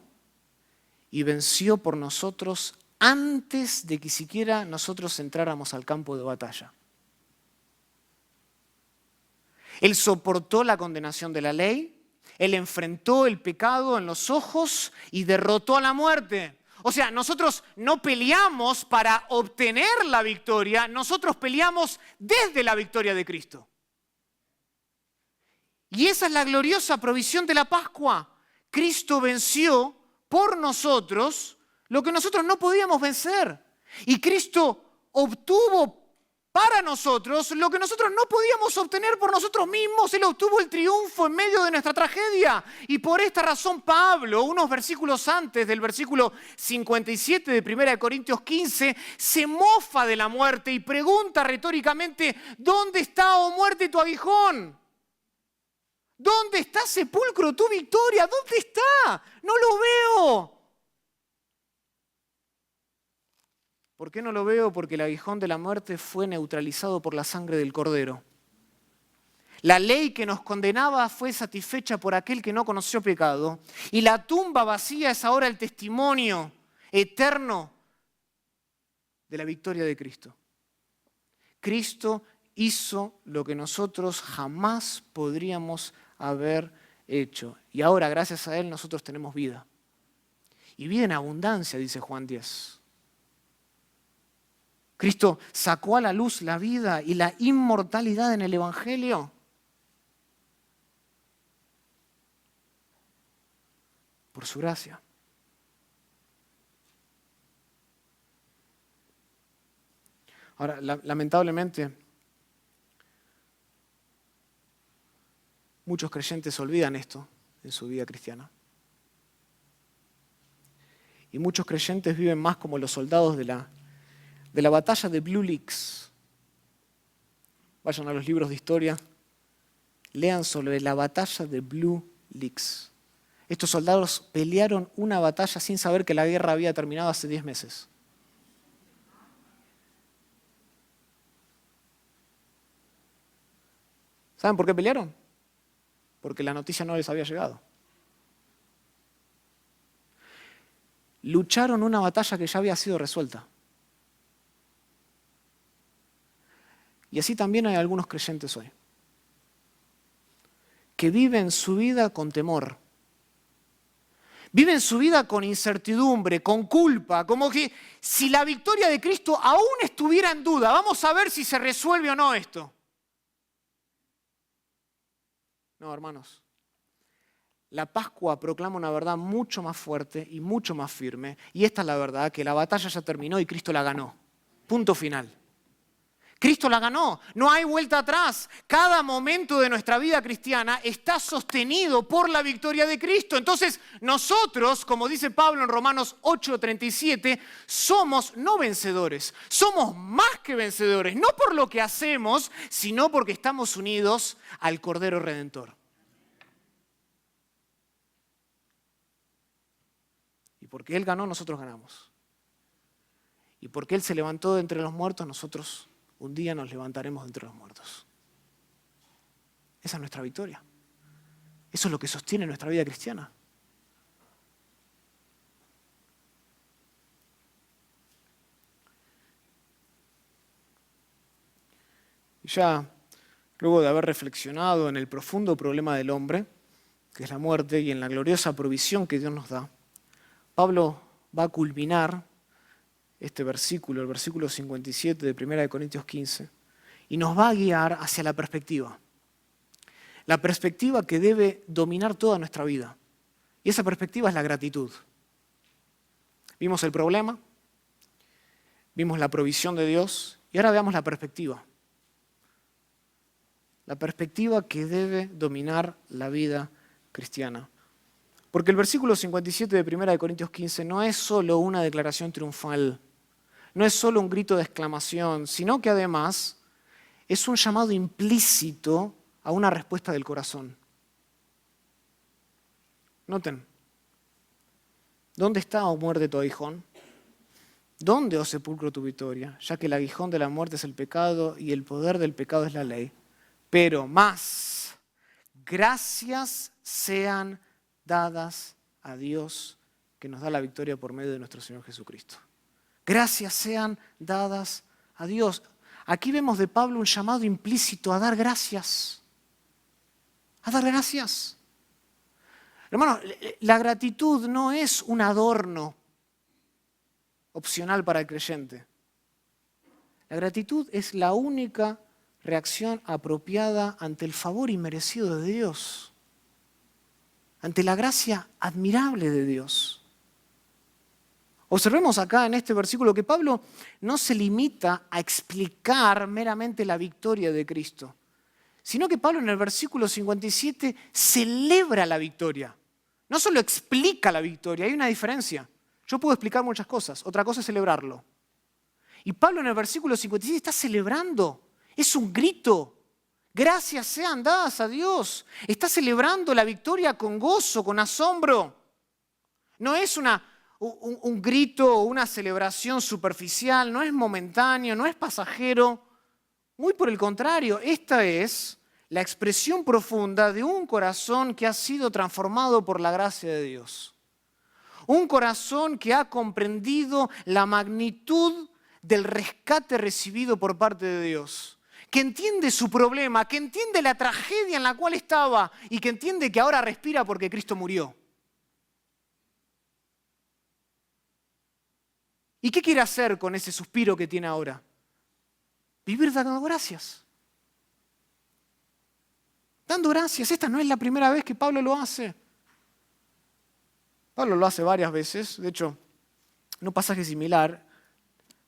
y venció por nosotros antes de que siquiera nosotros entráramos al campo de batalla. Él soportó la condenación de la ley, Él enfrentó el pecado en los ojos y derrotó a la muerte. O sea, nosotros no peleamos para obtener la victoria, nosotros peleamos desde la victoria de Cristo. Y esa es la gloriosa provisión de la Pascua. Cristo venció por nosotros lo que nosotros no podíamos vencer. Y Cristo obtuvo para nosotros lo que nosotros no podíamos obtener por nosotros mismos. Él obtuvo el triunfo en medio de nuestra tragedia. Y por esta razón Pablo, unos versículos antes del versículo 57 de 1 Corintios 15, se mofa de la muerte y pregunta retóricamente: ¿dónde está, oh muerte, tu aguijón? ¿Dónde está, sepulcro, tu victoria? ¿Dónde está? No lo veo. ¿Por qué no lo veo? Porque el aguijón de la muerte fue neutralizado por la sangre del Cordero. La ley que nos condenaba fue satisfecha por aquel que no conoció pecado. Y la tumba vacía es ahora el testimonio eterno de la victoria de Cristo. Cristo hizo lo que nosotros jamás podríamos haber hecho. Y ahora, gracias a Él, nosotros tenemos vida. Y vida en abundancia, dice Juan 10. Cristo sacó a la luz la vida y la inmortalidad en el Evangelio. Por su gracia. Ahora, lamentablemente, muchos creyentes olvidan esto en su vida cristiana. Y muchos creyentes viven más como los soldados de la batalla de Blue Licks. Vayan a los libros de historia, lean sobre la batalla de Blue Licks. Estos soldados pelearon una batalla sin saber que la guerra había terminado hace 10 meses. ¿Saben por qué pelearon? Porque la noticia no les había llegado. Lucharon una batalla que ya había sido resuelta. Y así también hay algunos creyentes hoy, que viven su vida con temor. Viven su vida con incertidumbre, con culpa, como que si la victoria de Cristo aún estuviera en duda, vamos a ver si se resuelve o no esto. No, hermanos. La Pascua proclama una verdad mucho más fuerte y mucho más firme. Y esta es la verdad, que la batalla ya terminó y Cristo la ganó. Punto final. Cristo la ganó, no hay vuelta atrás. Cada momento de nuestra vida cristiana está sostenido por la victoria de Cristo. Entonces nosotros, como dice Pablo en Romanos 8:37, somos no vencedores, somos más que vencedores, no por lo que hacemos, sino porque estamos unidos al Cordero Redentor. Y porque Él ganó, nosotros ganamos. Y porque Él se levantó de entre los muertos, nosotros un día nos levantaremos de entre los muertos. Esa es nuestra victoria. Eso es lo que sostiene nuestra vida cristiana. Y ya, luego de haber reflexionado en el profundo problema del hombre, que es la muerte, y en la gloriosa provisión que Dios nos da, Pablo va a culminar este versículo, el versículo 57 de 1 Corintios 15, y nos va a guiar hacia la perspectiva. La perspectiva que debe dominar toda nuestra vida. Y esa perspectiva es la gratitud. Vimos el problema, vimos la provisión de Dios, y ahora veamos la perspectiva. La perspectiva que debe dominar la vida cristiana. Porque el versículo 57 de 1 Corintios 15 no es solo una declaración triunfal, no es solo un grito de exclamación, sino que además es un llamado implícito a una respuesta del corazón. Noten, ¿dónde está, oh muerte, tu aguijón? ¿Dónde, oh sepulcro, tu victoria? Ya que el aguijón de la muerte es el pecado y el poder del pecado es la ley. Pero más, gracias sean dadas a Dios que nos da la victoria por medio de nuestro Señor Jesucristo. Gracias sean dadas a Dios. Aquí vemos de Pablo un llamado implícito a dar gracias. A dar gracias. Hermano, la gratitud no es un adorno opcional para el creyente. La gratitud es la única reacción apropiada ante el favor inmerecido de Dios, ante la gracia admirable de Dios. Observemos acá en este versículo que Pablo no se limita a explicar meramente la victoria de Cristo, sino que Pablo en el versículo 57 celebra la victoria. No solo explica la victoria, hay una diferencia. Yo puedo explicar muchas cosas, otra cosa es celebrarlo. Y Pablo en el versículo 57 está celebrando, es un grito. Gracias sean dadas a Dios. Está celebrando la victoria con gozo, con asombro. No es un grito o una celebración superficial, no es momentáneo, no es pasajero. Muy por el contrario, esta es la expresión profunda de un corazón que ha sido transformado por la gracia de Dios. Un corazón que ha comprendido la magnitud del rescate recibido por parte de Dios. Que entiende su problema, que entiende la tragedia en la cual estaba y que entiende que ahora respira porque Cristo murió. ¿Y qué quiere hacer con ese suspiro que tiene ahora? Vivir dando gracias. Dando gracias. Esta no es la primera vez que Pablo lo hace. Pablo lo hace varias veces. De hecho, en un pasaje similar,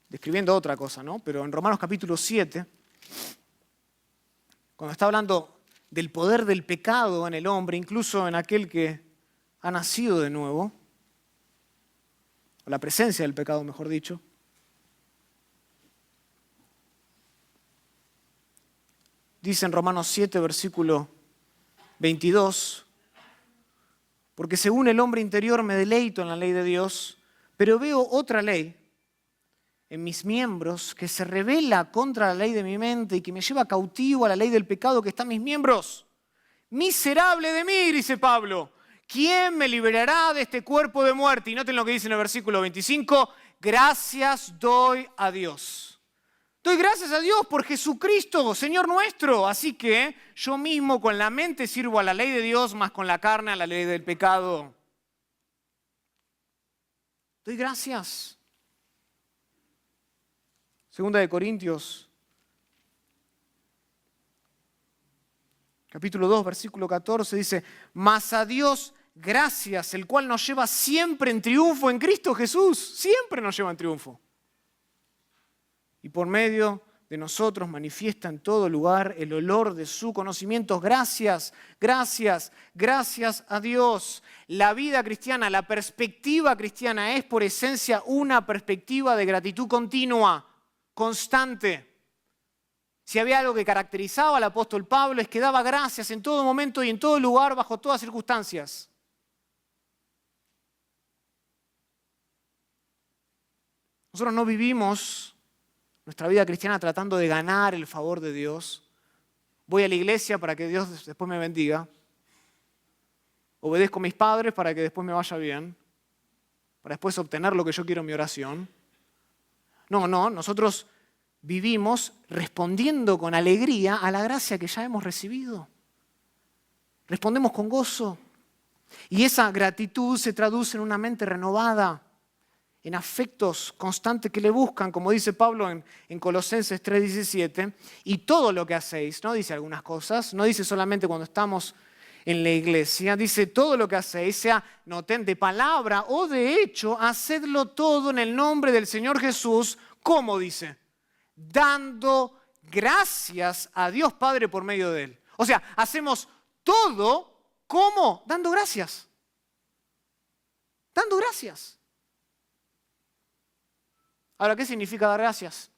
describiendo otra cosa, ¿no? Pero en Romanos capítulo 7, cuando está hablando del poder del pecado en el hombre, incluso en aquel que ha nacido de nuevo, o la presencia del pecado, mejor dicho, dice en Romanos 7, versículo 22, porque según el hombre interior me deleito en la ley de Dios, pero veo otra ley en mis miembros que se rebela contra la ley de mi mente y que me lleva cautivo a la ley del pecado que está en mis miembros. Miserable de mí, dice Pablo, ¿quién me liberará de este cuerpo de muerte? Y noten lo que dice en el versículo 25, gracias doy a Dios. Doy gracias a Dios por Jesucristo, Señor nuestro. Así que yo mismo con la mente sirvo a la ley de Dios, más con la carne a la ley del pecado. Doy gracias. Segunda de Corintios, capítulo 2, versículo 14, dice, mas a Dios gracias, el cual nos lleva siempre en triunfo en Cristo Jesús. Siempre nos lleva en triunfo. Y por medio de nosotros manifiesta en todo lugar el olor de su conocimiento. Gracias, gracias, gracias a Dios. La vida cristiana, la perspectiva cristiana es por esencia una perspectiva de gratitud continua, constante. Si había algo que caracterizaba al apóstol Pablo es que daba gracias en todo momento y en todo lugar, bajo todas circunstancias. Nosotros no vivimos nuestra vida cristiana tratando de ganar el favor de Dios. Voy a la iglesia para que Dios después me bendiga. Obedezco a mis padres para que después me vaya bien. Para después obtener lo que yo quiero en mi oración. No, nosotros vivimos respondiendo con alegría a la gracia que ya hemos recibido. Respondemos con gozo. Y esa gratitud se traduce en una mente renovada, en afectos constantes que le buscan, como dice Pablo en Colosenses 3:17, y todo lo que hacéis, no dice algunas cosas, no dice solamente cuando estamos en la iglesia, dice todo lo que hacéis, sea noten de palabra o de hecho, hacedlo todo en el nombre del Señor Jesús, ¿cómo dice? Dando gracias a Dios Padre por medio de Él. O sea, hacemos todo, ¿cómo? Dando gracias. Dando gracias. Ahora, ¿qué significa dar gracias?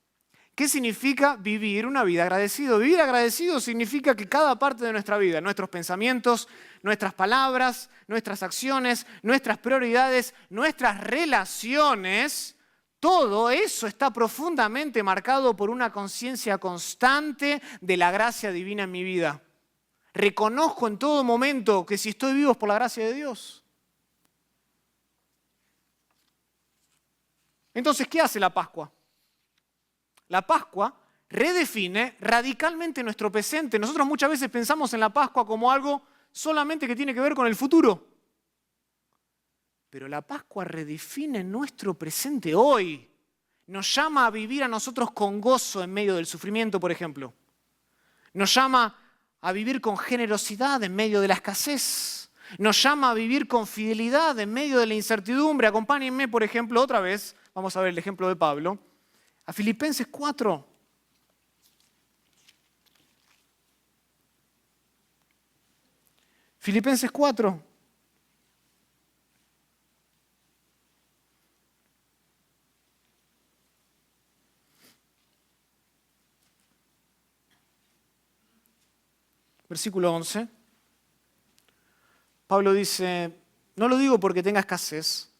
¿Qué significa vivir una vida agradecido? Vivir agradecido significa que cada parte de nuestra vida, nuestros pensamientos, nuestras palabras, nuestras acciones, nuestras prioridades, nuestras relaciones, todo eso está profundamente marcado por una conciencia constante de la gracia divina en mi vida. Reconozco en todo momento que si estoy vivo es por la gracia de Dios. Entonces, ¿qué hace la Pascua? La Pascua redefine radicalmente nuestro presente. Nosotros muchas veces pensamos en la Pascua como algo solamente que tiene que ver con el futuro. Pero la Pascua redefine nuestro presente hoy. Nos llama a vivir a nosotros con gozo en medio del sufrimiento, por ejemplo. Nos llama a vivir con generosidad en medio de la escasez. Nos llama a vivir con fidelidad en medio de la incertidumbre. Acompáñenme, por ejemplo, otra vez, vamos a ver el ejemplo de Pablo, a Filipenses 4. Filipenses 4. Versículo 11. Pablo dice, no lo digo porque tenga escasez.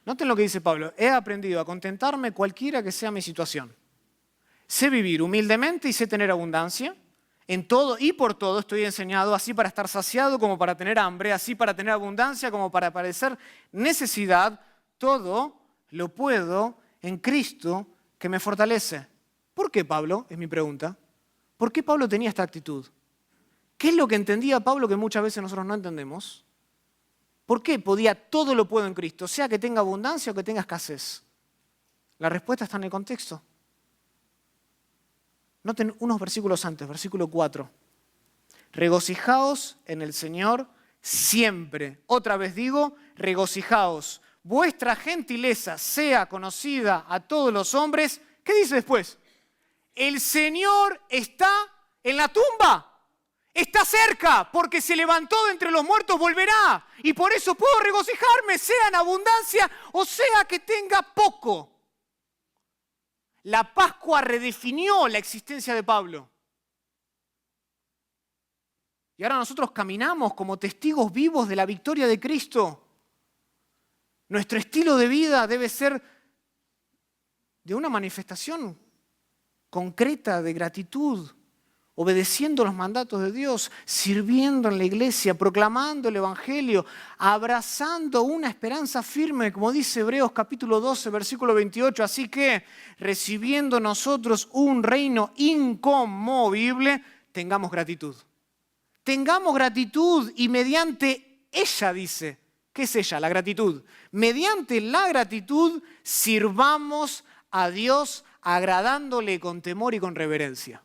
Noten lo que dice Pablo. He aprendido a contentarme cualquiera que sea mi situación. Sé vivir humildemente y sé tener abundancia. En todo y por todo estoy enseñado, así para estar saciado como para tener hambre, así para tener abundancia como para padecer necesidad. Todo lo puedo en Cristo que me fortalece. ¿Por qué Pablo? Es mi pregunta. ¿Por qué Pablo tenía esta actitud? ¿Qué es lo que entendía Pablo que muchas veces nosotros no entendemos? ¿Por qué podía todo lo puedo en Cristo, sea que tenga abundancia o que tenga escasez? La respuesta está en el contexto. Noten unos versículos antes, versículo 4. Regocijaos en el Señor siempre. Otra vez digo, regocijaos. Vuestra gentileza sea conocida a todos los hombres. ¿Qué dice después? El Señor está en la tumba. Está cerca, porque se levantó de entre los muertos, volverá. Y por eso puedo regocijarme, sea en abundancia o sea que tenga poco. La Pascua redefinió la existencia de Pablo. Y ahora nosotros caminamos como testigos vivos de la victoria de Cristo. Nuestro estilo de vida debe ser de una manifestación concreta de gratitud, obedeciendo los mandatos de Dios, sirviendo en la iglesia, proclamando el Evangelio, abrazando una esperanza firme, como dice Hebreos capítulo 12, versículo 28. Así que, recibiendo nosotros un reino inconmovible, tengamos gratitud. Tengamos gratitud y mediante ella, dice, ¿qué es ella? La gratitud. Mediante la gratitud sirvamos a Dios agradándole con temor y con reverencia.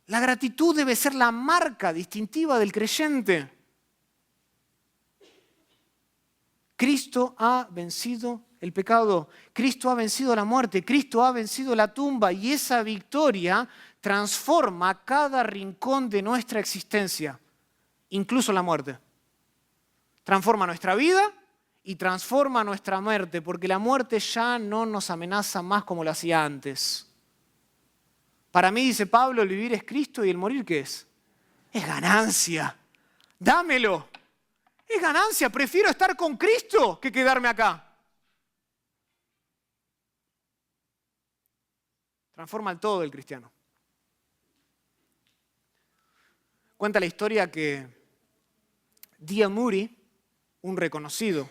La gratitud debe ser la marca distintiva del creyente. Cristo ha vencido el pecado, Cristo ha vencido la muerte, Cristo ha vencido la tumba y esa victoria transforma cada rincón de nuestra existencia, incluso la muerte. Transforma nuestra vida y transforma nuestra muerte, porque la muerte ya no nos amenaza más como lo hacía antes. Para mí, dice Pablo, el vivir es Cristo y el morir, ¿qué es? Es ganancia. Dámelo. Es ganancia. Prefiero estar con Cristo que quedarme acá. Transforma el todo del cristiano. Cuenta la historia que D.L. Moody, un reconocido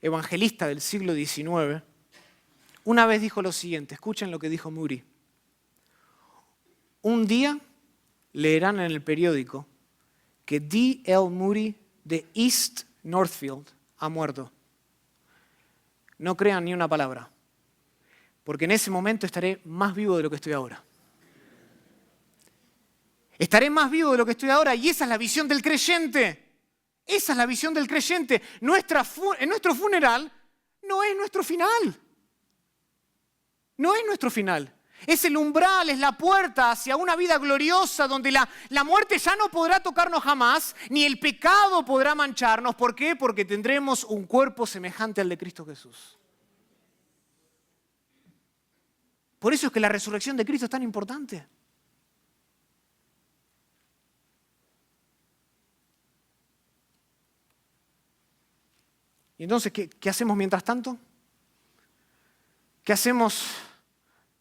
evangelista del siglo XIX, una vez dijo lo siguiente. Escuchen lo que dijo Moody. Un día leerán en el periódico que D.L. Moody de East Northfield ha muerto. No crean ni una palabra, porque en ese momento estaré más vivo de lo que estoy ahora. Estaré más vivo de lo que estoy ahora y esa es la visión del creyente. Esa es la visión del creyente. En nuestro funeral no es nuestro final. No es nuestro final. Es el umbral, es la puerta hacia una vida gloriosa donde la muerte ya no podrá tocarnos jamás, ni el pecado podrá mancharnos. ¿Por qué? Porque tendremos un cuerpo semejante al de Cristo Jesús. Por eso es que la resurrección de Cristo es tan importante. ¿Y entonces qué hacemos mientras tanto? ¿Qué hacemos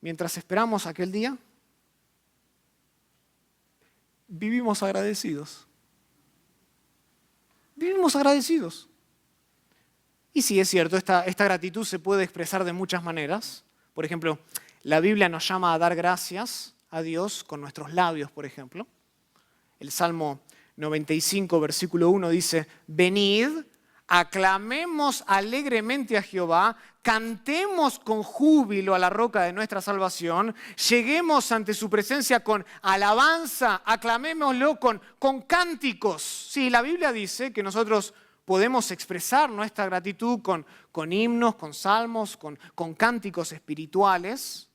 mientras esperamos aquel día? vivimos agradecidos. Vivimos agradecidos. Y sí, es cierto, esta gratitud se puede expresar de muchas maneras. Por ejemplo, la Biblia nos llama a dar gracias a Dios con nuestros labios, por ejemplo. El Salmo 95, versículo 1 dice, venid, aclamemos alegremente a Jehová, cantemos con júbilo a la roca de nuestra salvación, lleguemos ante su presencia con alabanza, aclamémoslo con cánticos. Sí, la Biblia dice que nosotros podemos expresar nuestra gratitud con himnos, con salmos, con cánticos espirituales.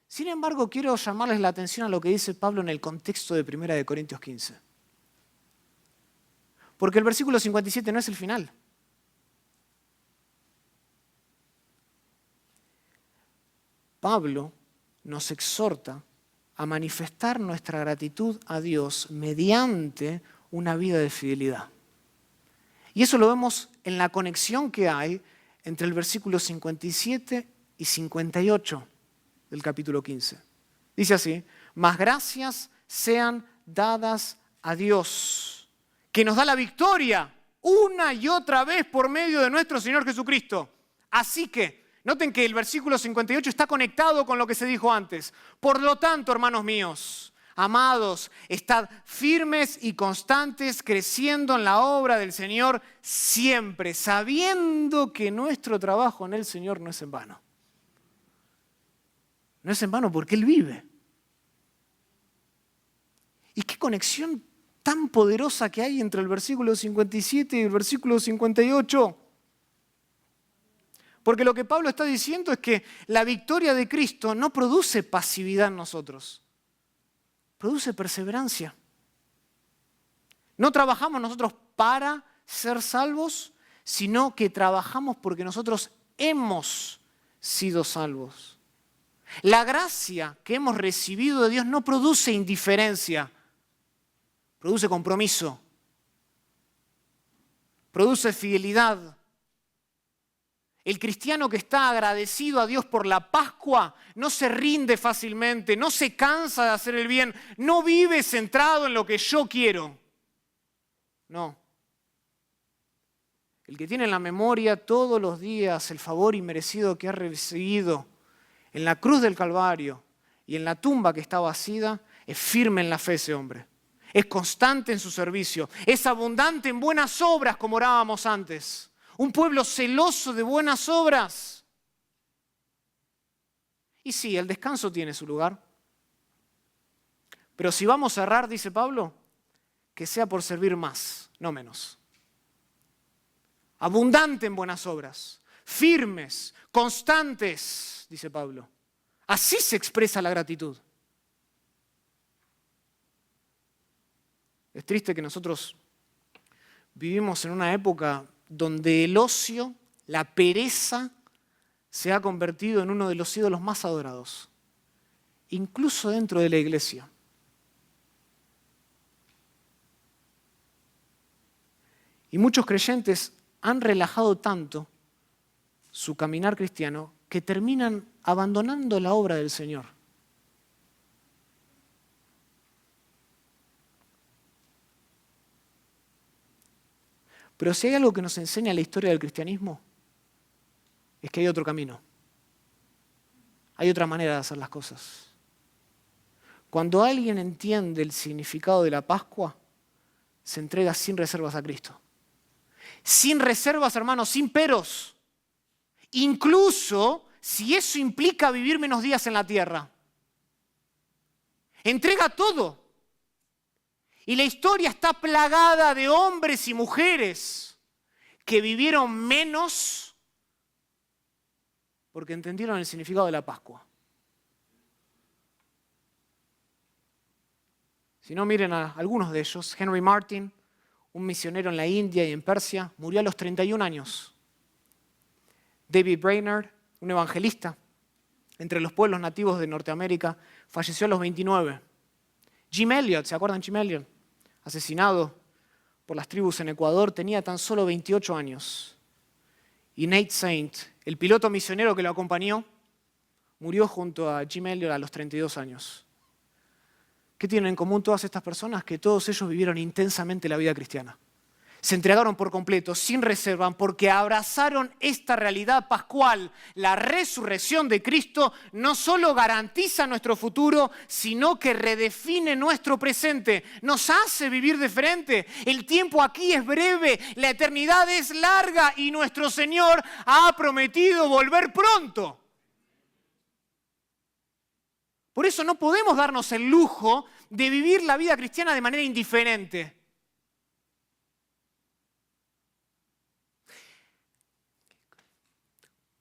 Sin embargo, quiero llamarles la atención a lo que dice Pablo en el contexto de 1 Corintios 15. Porque el versículo 57 no es el final. Pablo nos exhorta a manifestar nuestra gratitud a Dios mediante una vida de fidelidad. Y eso lo vemos en la conexión que hay entre el versículo 57 y 58 del capítulo 15. Dice así, mas gracias sean dadas a Dios, que nos da la victoria una y otra vez por medio de nuestro Señor Jesucristo. Así que, noten que el versículo 58 está conectado con lo que se dijo antes. Por lo tanto, hermanos míos, amados, estad firmes y constantes, creciendo en la obra del Señor siempre, sabiendo que nuestro trabajo en el Señor no es en vano. No es en vano porque Él vive. ¿Y qué conexión tan poderosa que hay entre el versículo 57 y el versículo 58? Porque lo que Pablo está diciendo es que la victoria de Cristo no produce pasividad en nosotros, produce perseverancia. No trabajamos nosotros para ser salvos, sino que trabajamos porque nosotros hemos sido salvos. La gracia que hemos recibido de Dios no produce indiferencia, produce compromiso, produce fidelidad. El cristiano que está agradecido a Dios por la Pascua no se rinde fácilmente, no se cansa de hacer el bien, no vive centrado en lo que yo quiero. No. El que tiene en la memoria todos los días el favor inmerecido que ha recibido en la cruz del Calvario y en la tumba que está vacía, es firme en la fe ese hombre. Es constante en su servicio, es abundante en buenas obras como orábamos antes. Un pueblo celoso de buenas obras. Y sí, el descanso tiene su lugar. Pero si vamos a errar, dice Pablo, que sea por servir más, no menos. Abundante en buenas obras, firmes, constantes, dice Pablo. Así se expresa la gratitud. Es triste que nosotros vivimos en una época donde el ocio, la pereza, se ha convertido en uno de los ídolos más adorados, incluso dentro de la iglesia. Y muchos creyentes han relajado tanto su caminar cristiano que terminan abandonando la obra del Señor. Pero si hay algo que nos enseña la historia del cristianismo, es que hay otro camino. Hay otra manera de hacer las cosas. Cuando alguien entiende el significado de la Pascua, se entrega sin reservas a Cristo. Sin reservas, hermanos, sin peros. Incluso si eso implica vivir menos días en la tierra. Entrega todo. Y la historia está plagada de hombres y mujeres que vivieron menos porque entendieron el significado de la Pascua. Si no, miren a algunos de ellos. Henry Martyn, un misionero en la India y en Persia, murió a los 31 años. David Brainerd, un evangelista entre los pueblos nativos de Norteamérica, falleció a los 29. Jim Elliot, ¿se acuerdan Jim Elliot? Asesinado por las tribus en Ecuador, tenía tan solo 28 años. Y Nate Saint, el piloto misionero que lo acompañó, murió junto a Jim Elliot a los 32 años. ¿Qué tienen en común todas estas personas? Que todos ellos vivieron intensamente la vida cristiana. Se entregaron por completo, sin reserva, porque abrazaron esta realidad pascual. La resurrección de Cristo no solo garantiza nuestro futuro, sino que redefine nuestro presente. Nos hace vivir diferente. El tiempo aquí es breve, la eternidad es larga y nuestro Señor ha prometido volver pronto. Por eso no podemos darnos el lujo de vivir la vida cristiana de manera indiferente.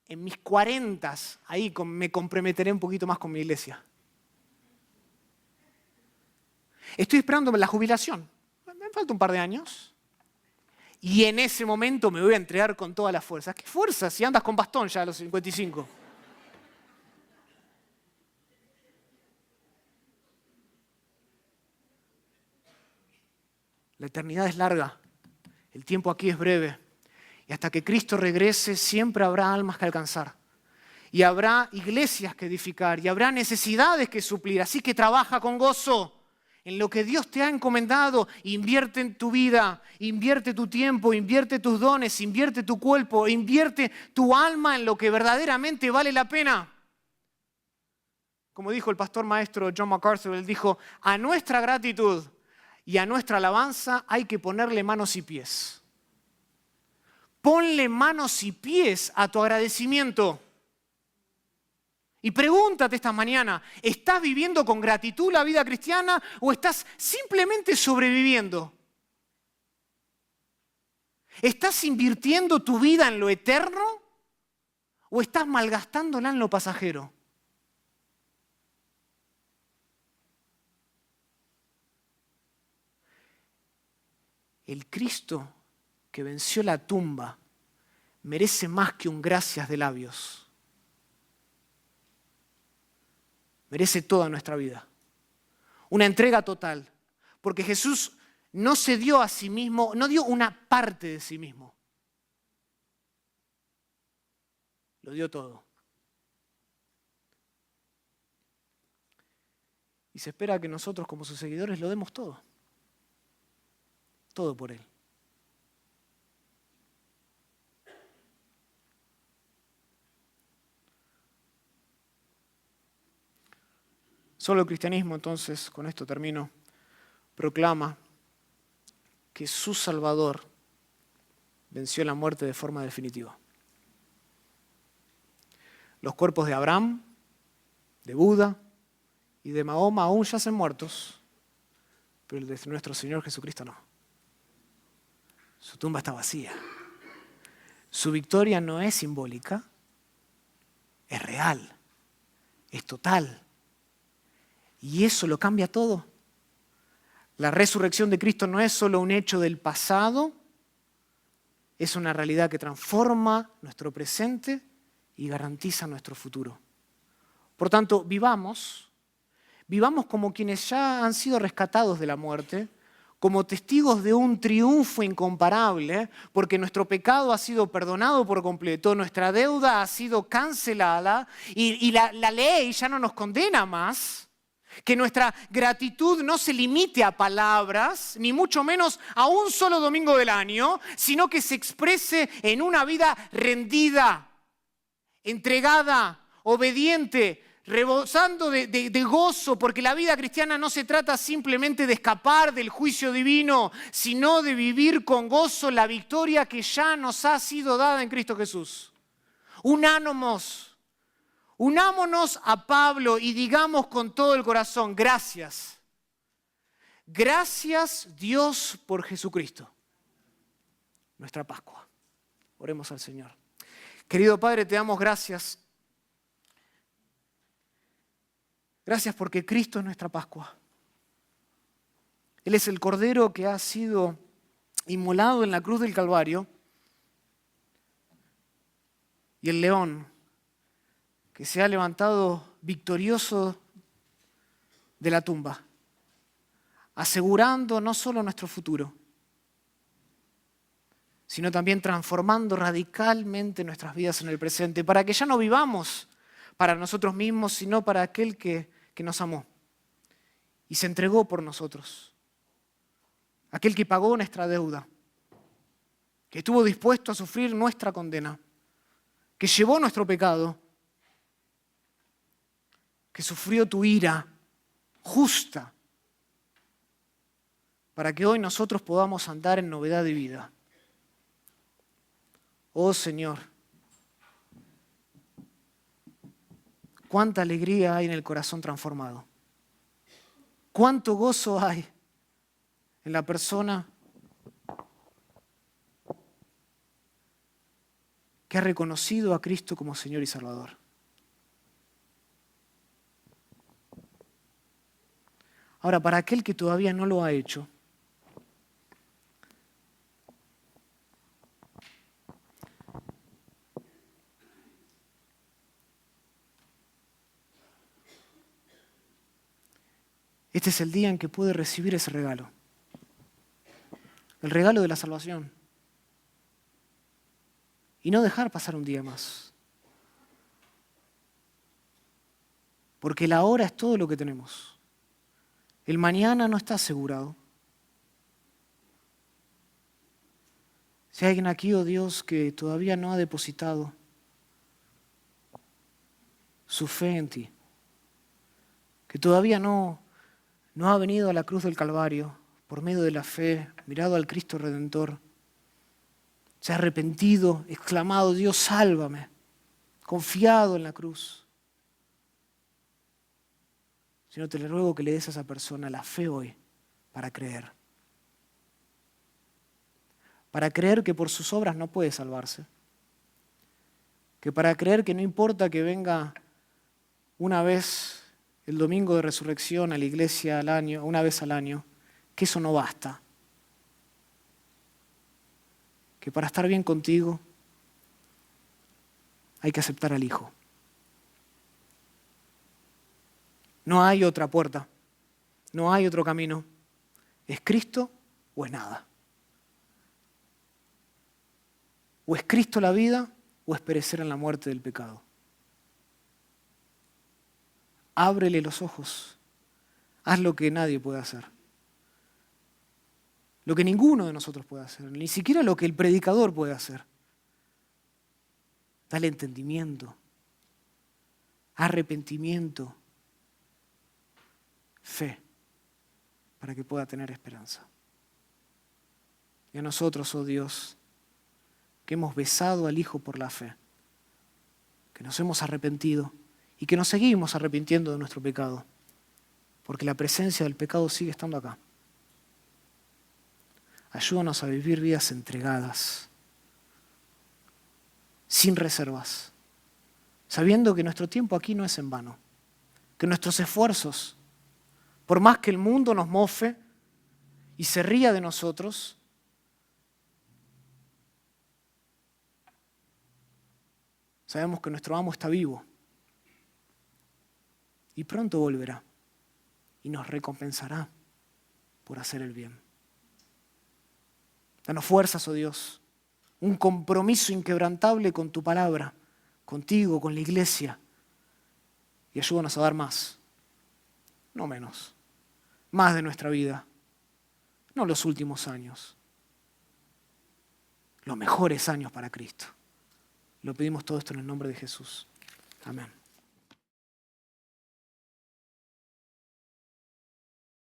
En mis 40, ahí me comprometeré un poquito más con mi iglesia. Estoy esperando la jubilación. Me falta un par de años. Y en ese momento me voy a entregar con todas las fuerzas. ¿Qué fuerzas si andas con bastón ya a los 55? La eternidad es larga. El tiempo aquí es breve. Y hasta que Cristo regrese siempre habrá almas que alcanzar. Y habrá iglesias que edificar. Y habrá necesidades que suplir. Así que trabaja con gozo en lo que Dios te ha encomendado. Invierte en tu vida. Invierte tu tiempo. Invierte tus dones. Invierte tu cuerpo. Invierte tu alma en lo que verdaderamente vale la pena. Como dijo el pastor maestro John MacArthur, él dijo, a nuestra gratitud y a nuestra alabanza hay que ponerle manos y pies. Ponle manos y pies a tu agradecimiento. Y pregúntate esta mañana, ¿estás viviendo con gratitud la vida cristiana o estás simplemente sobreviviendo? ¿Estás invirtiendo tu vida en lo eterno o estás malgastándola en lo pasajero? El Cristo que venció la tumba merece más que un gracias de labios. Merece toda nuestra vida. Una entrega total. Porque Jesús no se dio a sí mismo, no dio una parte de sí mismo. Lo dio todo. Y se espera que nosotros como sus seguidores lo demos todo. Todo por Él. Solo el cristianismo, entonces, con esto termino, proclama que su Salvador venció la muerte de forma definitiva. Los cuerpos de Abraham, de Buda y de Mahoma aún yacen muertos, pero el de nuestro Señor Jesucristo no. Su tumba está vacía. Su victoria no es simbólica, es real, es total. Y eso lo cambia todo. La resurrección de Cristo no es solo un hecho del pasado, es una realidad que transforma nuestro presente y garantiza nuestro futuro. Por tanto, vivamos como quienes ya han sido rescatados de la muerte, como testigos de un triunfo incomparable, porque nuestro pecado ha sido perdonado por completo, nuestra deuda ha sido cancelada y la ley ya no nos condena más. Que nuestra gratitud no se limite a palabras, ni mucho menos a un solo domingo del año, sino que se exprese en una vida rendida, entregada, obediente, rebosando de gozo, porque la vida cristiana no se trata simplemente de escapar del juicio divino, sino de vivir con gozo la victoria que ya nos ha sido dada en Cristo Jesús. Unámonos a Pablo y digamos con todo el corazón, gracias. Gracias Dios por Jesucristo, nuestra Pascua. Oremos al Señor. Querido Padre, te damos gracias. Gracias porque Cristo es nuestra Pascua. Él es el Cordero que ha sido inmolado en la cruz del Calvario y el león que se ha levantado victorioso de la tumba, asegurando no solo nuestro futuro, sino también transformando radicalmente nuestras vidas en el presente, para que ya no vivamos para nosotros mismos, sino para aquel que nos amó y se entregó por nosotros. Aquel que pagó nuestra deuda, que estuvo dispuesto a sufrir nuestra condena, que llevó nuestro pecado, que sufrió tu ira justa, para que hoy nosotros podamos andar en novedad de vida. Oh Señor, cuánta alegría hay en el corazón transformado. Cuánto gozo hay en la persona que ha reconocido a Cristo como Señor y Salvador. Ahora, para aquel que todavía no lo ha hecho, este es el día en que puede recibir ese regalo. El regalo de la salvación. Y no dejar pasar un día más. Porque la hora es todo lo que tenemos. El mañana no está asegurado. Si hay alguien aquí, oh Dios, que todavía no ha depositado su fe en ti, que todavía no ha venido a la cruz del Calvario por medio de la fe, mirado al Cristo Redentor, se ha arrepentido, exclamado, Dios, sálvame, confiado en la cruz. Señor, te le ruego que le des a esa persona la fe hoy para creer. Para creer que por sus obras no puede salvarse. Que para creer que no importa que venga una vez el domingo de resurrección a la iglesia al año, una vez al año, que eso no basta. Que para estar bien contigo hay que aceptar al Hijo. No hay otra puerta, no hay otro camino. ¿Es Cristo o es nada? O es Cristo la vida o es perecer en la muerte del pecado. Ábrele los ojos, haz lo que nadie puede hacer. Lo que ninguno de nosotros puede hacer, ni siquiera lo que el predicador puede hacer. Dale entendimiento, arrepentimiento, fe, para que pueda tener esperanza. Y a nosotros, oh Dios, que hemos besado al Hijo por la fe, que nos hemos arrepentido y que nos seguimos arrepintiendo de nuestro pecado, porque la presencia del pecado sigue estando acá. Ayúdanos a vivir vidas entregadas, sin reservas, sabiendo que nuestro tiempo aquí no es en vano, que nuestros esfuerzos, por más que el mundo nos mofe y se ría de nosotros, sabemos que nuestro amo está vivo y pronto volverá y nos recompensará por hacer el bien. Danos fuerzas, oh Dios, un compromiso inquebrantable con tu palabra, contigo, con la iglesia, y ayúdanos a dar más, no menos, más de nuestra vida, no los últimos años, los mejores años para Cristo. Lo pedimos todo esto en el nombre de Jesús. Amén.